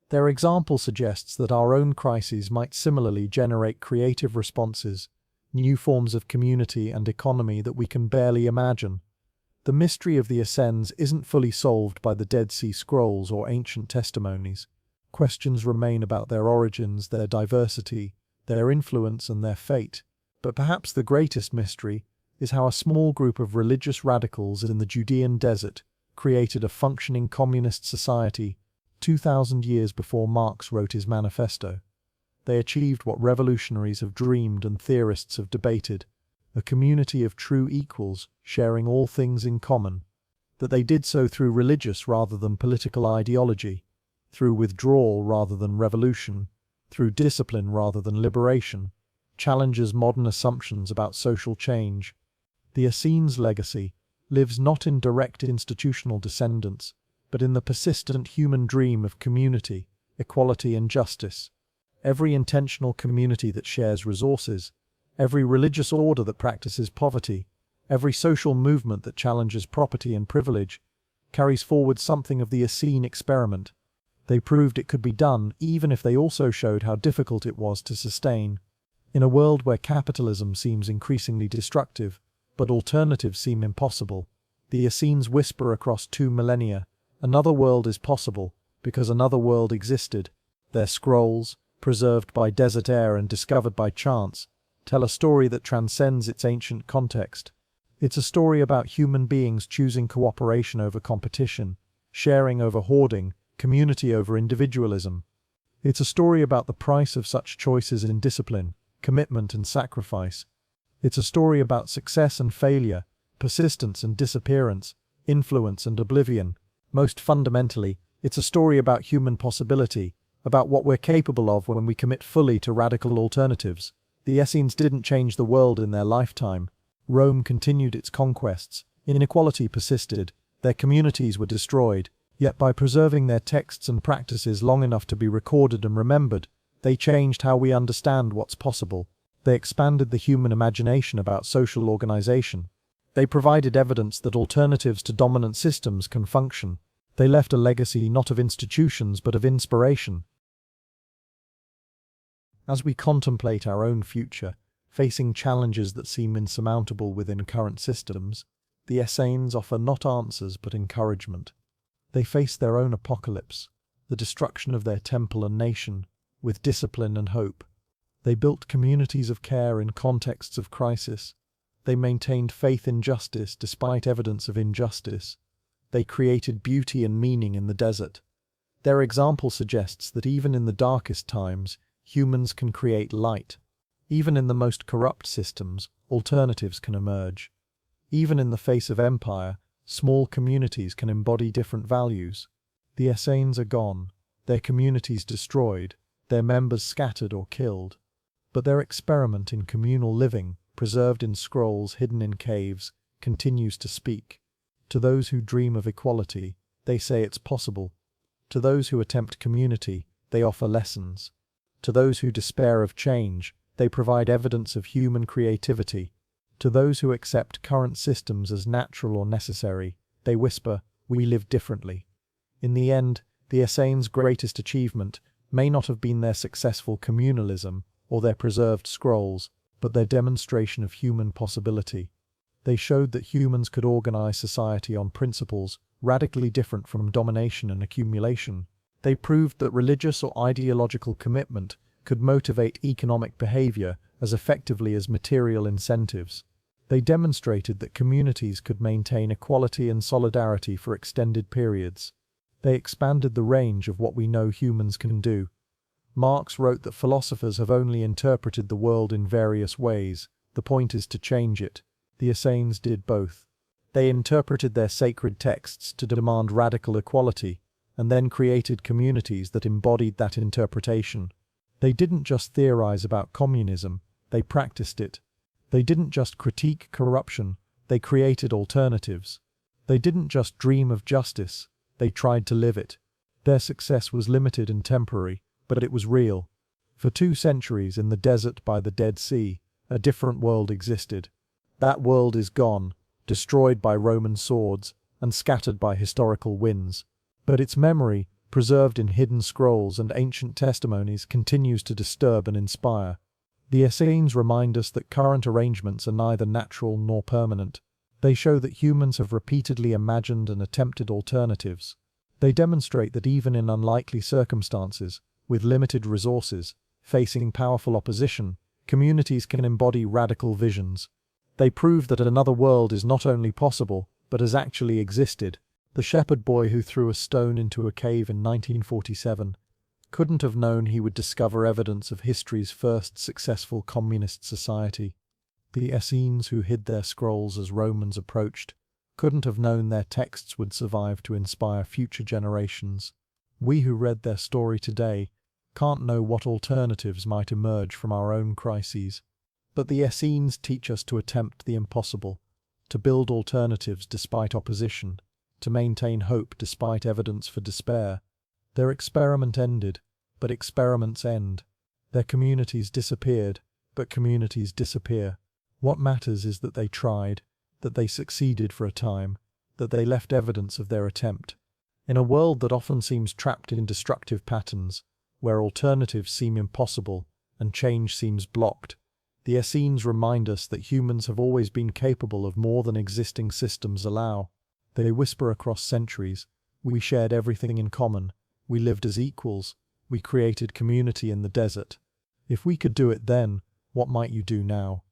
Their example suggests that our own crises might similarly generate creative responses, new forms of community and economy that we can barely imagine. The mystery of the Essenes isn't fully solved by the Dead Sea Scrolls or ancient testimonies. Questions remain about their origins, their diversity, their influence, and their fate. But perhaps the greatest mystery is how a small group of religious radicals in the Judean desert created a functioning communist society 2,000 years before Marx wrote his manifesto. They achieved what revolutionaries have dreamed and theorists have debated, a community of true equals sharing all things in common. That they did so through religious rather than political ideology, through withdrawal rather than revolution, through discipline rather than liberation, challenges modern assumptions about social change. The Essenes legacy lives not in direct institutional descendants, but in the persistent human dream of community, equality and justice. Every intentional community that shares resources, every religious order that practices poverty, every social movement that challenges property and privilege, carries forward something of the Essene experiment. They proved it could be done, even if they also showed how difficult it was to sustain. In a world where capitalism seems increasingly destructive, but alternatives seem impossible, the Essenes whisper across 2 millennia, another world is possible, because another world existed. Their scrolls, preserved by desert air and discovered by chance, tell a story that transcends its ancient context. It's a story about human beings choosing cooperation over competition, sharing over hoarding, community over individualism. It's a story about the price of such choices in discipline, commitment and sacrifice. It's a story about success and failure, persistence and disappearance, influence and oblivion. Most fundamentally, it's a story about human possibility, about what we're capable of when we commit fully to radical alternatives. The Essenes didn't change the world in their lifetime. Rome continued its conquests, inequality persisted, their communities were destroyed, yet by preserving their texts and practices long enough to be recorded and remembered, they changed how we understand what's possible. They expanded the human imagination about social organization. They provided evidence that alternatives to dominant systems can function. They left a legacy not of institutions but of inspiration. As we contemplate our own future, facing challenges that seem insurmountable within current systems, the Essenes offer not answers but encouragement. They face their own apocalypse, the destruction of their temple and nation, with discipline and hope. They built communities of care in contexts of crisis. They maintained faith in justice despite evidence of injustice. They created beauty and meaning in the desert. Their example suggests that even in the darkest times, humans can create light. Even in the most corrupt systems, alternatives can emerge. Even in the face of empire, small communities can embody different values. The Essenes are gone, their communities destroyed, their members scattered or killed. But their experiment in communal living, preserved in scrolls hidden in caves, continues to speak. To those who dream of equality, they say it's possible. To those who attempt community, they offer lessons. To those who despair of change, they provide evidence of human creativity. To those who accept current systems as natural or necessary, they whisper, "We live differently." In the end, the Essenes' greatest achievement may not have been their successful communalism or their preserved scrolls, but their demonstration of human possibility. They showed that humans could organize society on principles radically different from domination and accumulation. They proved that religious or ideological commitment could motivate economic behavior as effectively as material incentives. They demonstrated that communities could maintain equality and solidarity for extended periods. They expanded the range of what we know humans can do. Marx wrote that philosophers have only interpreted the world in various ways. The point is to change it. The Essenes did both. They interpreted their sacred texts to demand radical equality, and then created communities that embodied that interpretation. They didn't just theorize about communism, they practiced it. They didn't just critique corruption, they created alternatives. They didn't just dream of justice, they tried to live it. Their success was limited and temporary, but it was real. For 2 centuries in the desert by the Dead Sea, a different world existed. That world is gone, destroyed by Roman swords and scattered by historical winds. But its memory, preserved in hidden scrolls and ancient testimonies, continues to disturb and inspire. The Essenes remind us that current arrangements are neither natural nor permanent. They show that humans have repeatedly imagined and attempted alternatives. They demonstrate that even in unlikely circumstances, with limited resources, facing powerful opposition, communities can embody radical visions. They prove that another world is not only possible, but has actually existed. The shepherd boy who threw a stone into a cave in 1947 couldn't have known he would discover evidence of history's first successful communist society. The Essenes who hid their scrolls as Romans approached couldn't have known their texts would survive to inspire future generations. We who read their story today can't know what alternatives might emerge from our own crises. But the Essenes teach us to attempt the impossible, to build alternatives despite opposition, to maintain hope despite evidence for despair. Their experiment ended, but experiments end. Their communities disappeared, but communities disappear. What matters is that they tried, that they succeeded for a time, that they left evidence of their attempt. In a world that often seems trapped in destructive patterns, where alternatives seem impossible and change seems blocked, the Essenes remind us that humans have always been capable of more than existing systems allow. They whisper across centuries, we shared everything in common, we lived as equals, we created community in the desert. If we could do it then, what might you do now?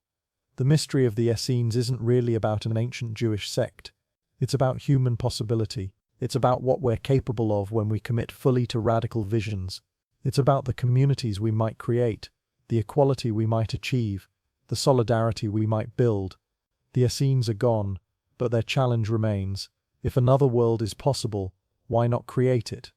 The mystery of the Essenes isn't really about an ancient Jewish sect. It's about human possibility. It's about what we're capable of when we commit fully to radical visions. It's about the communities we might create, the equality we might achieve, the solidarity we might build. The Essenes are gone, but their challenge remains. If another world is possible, why not create it?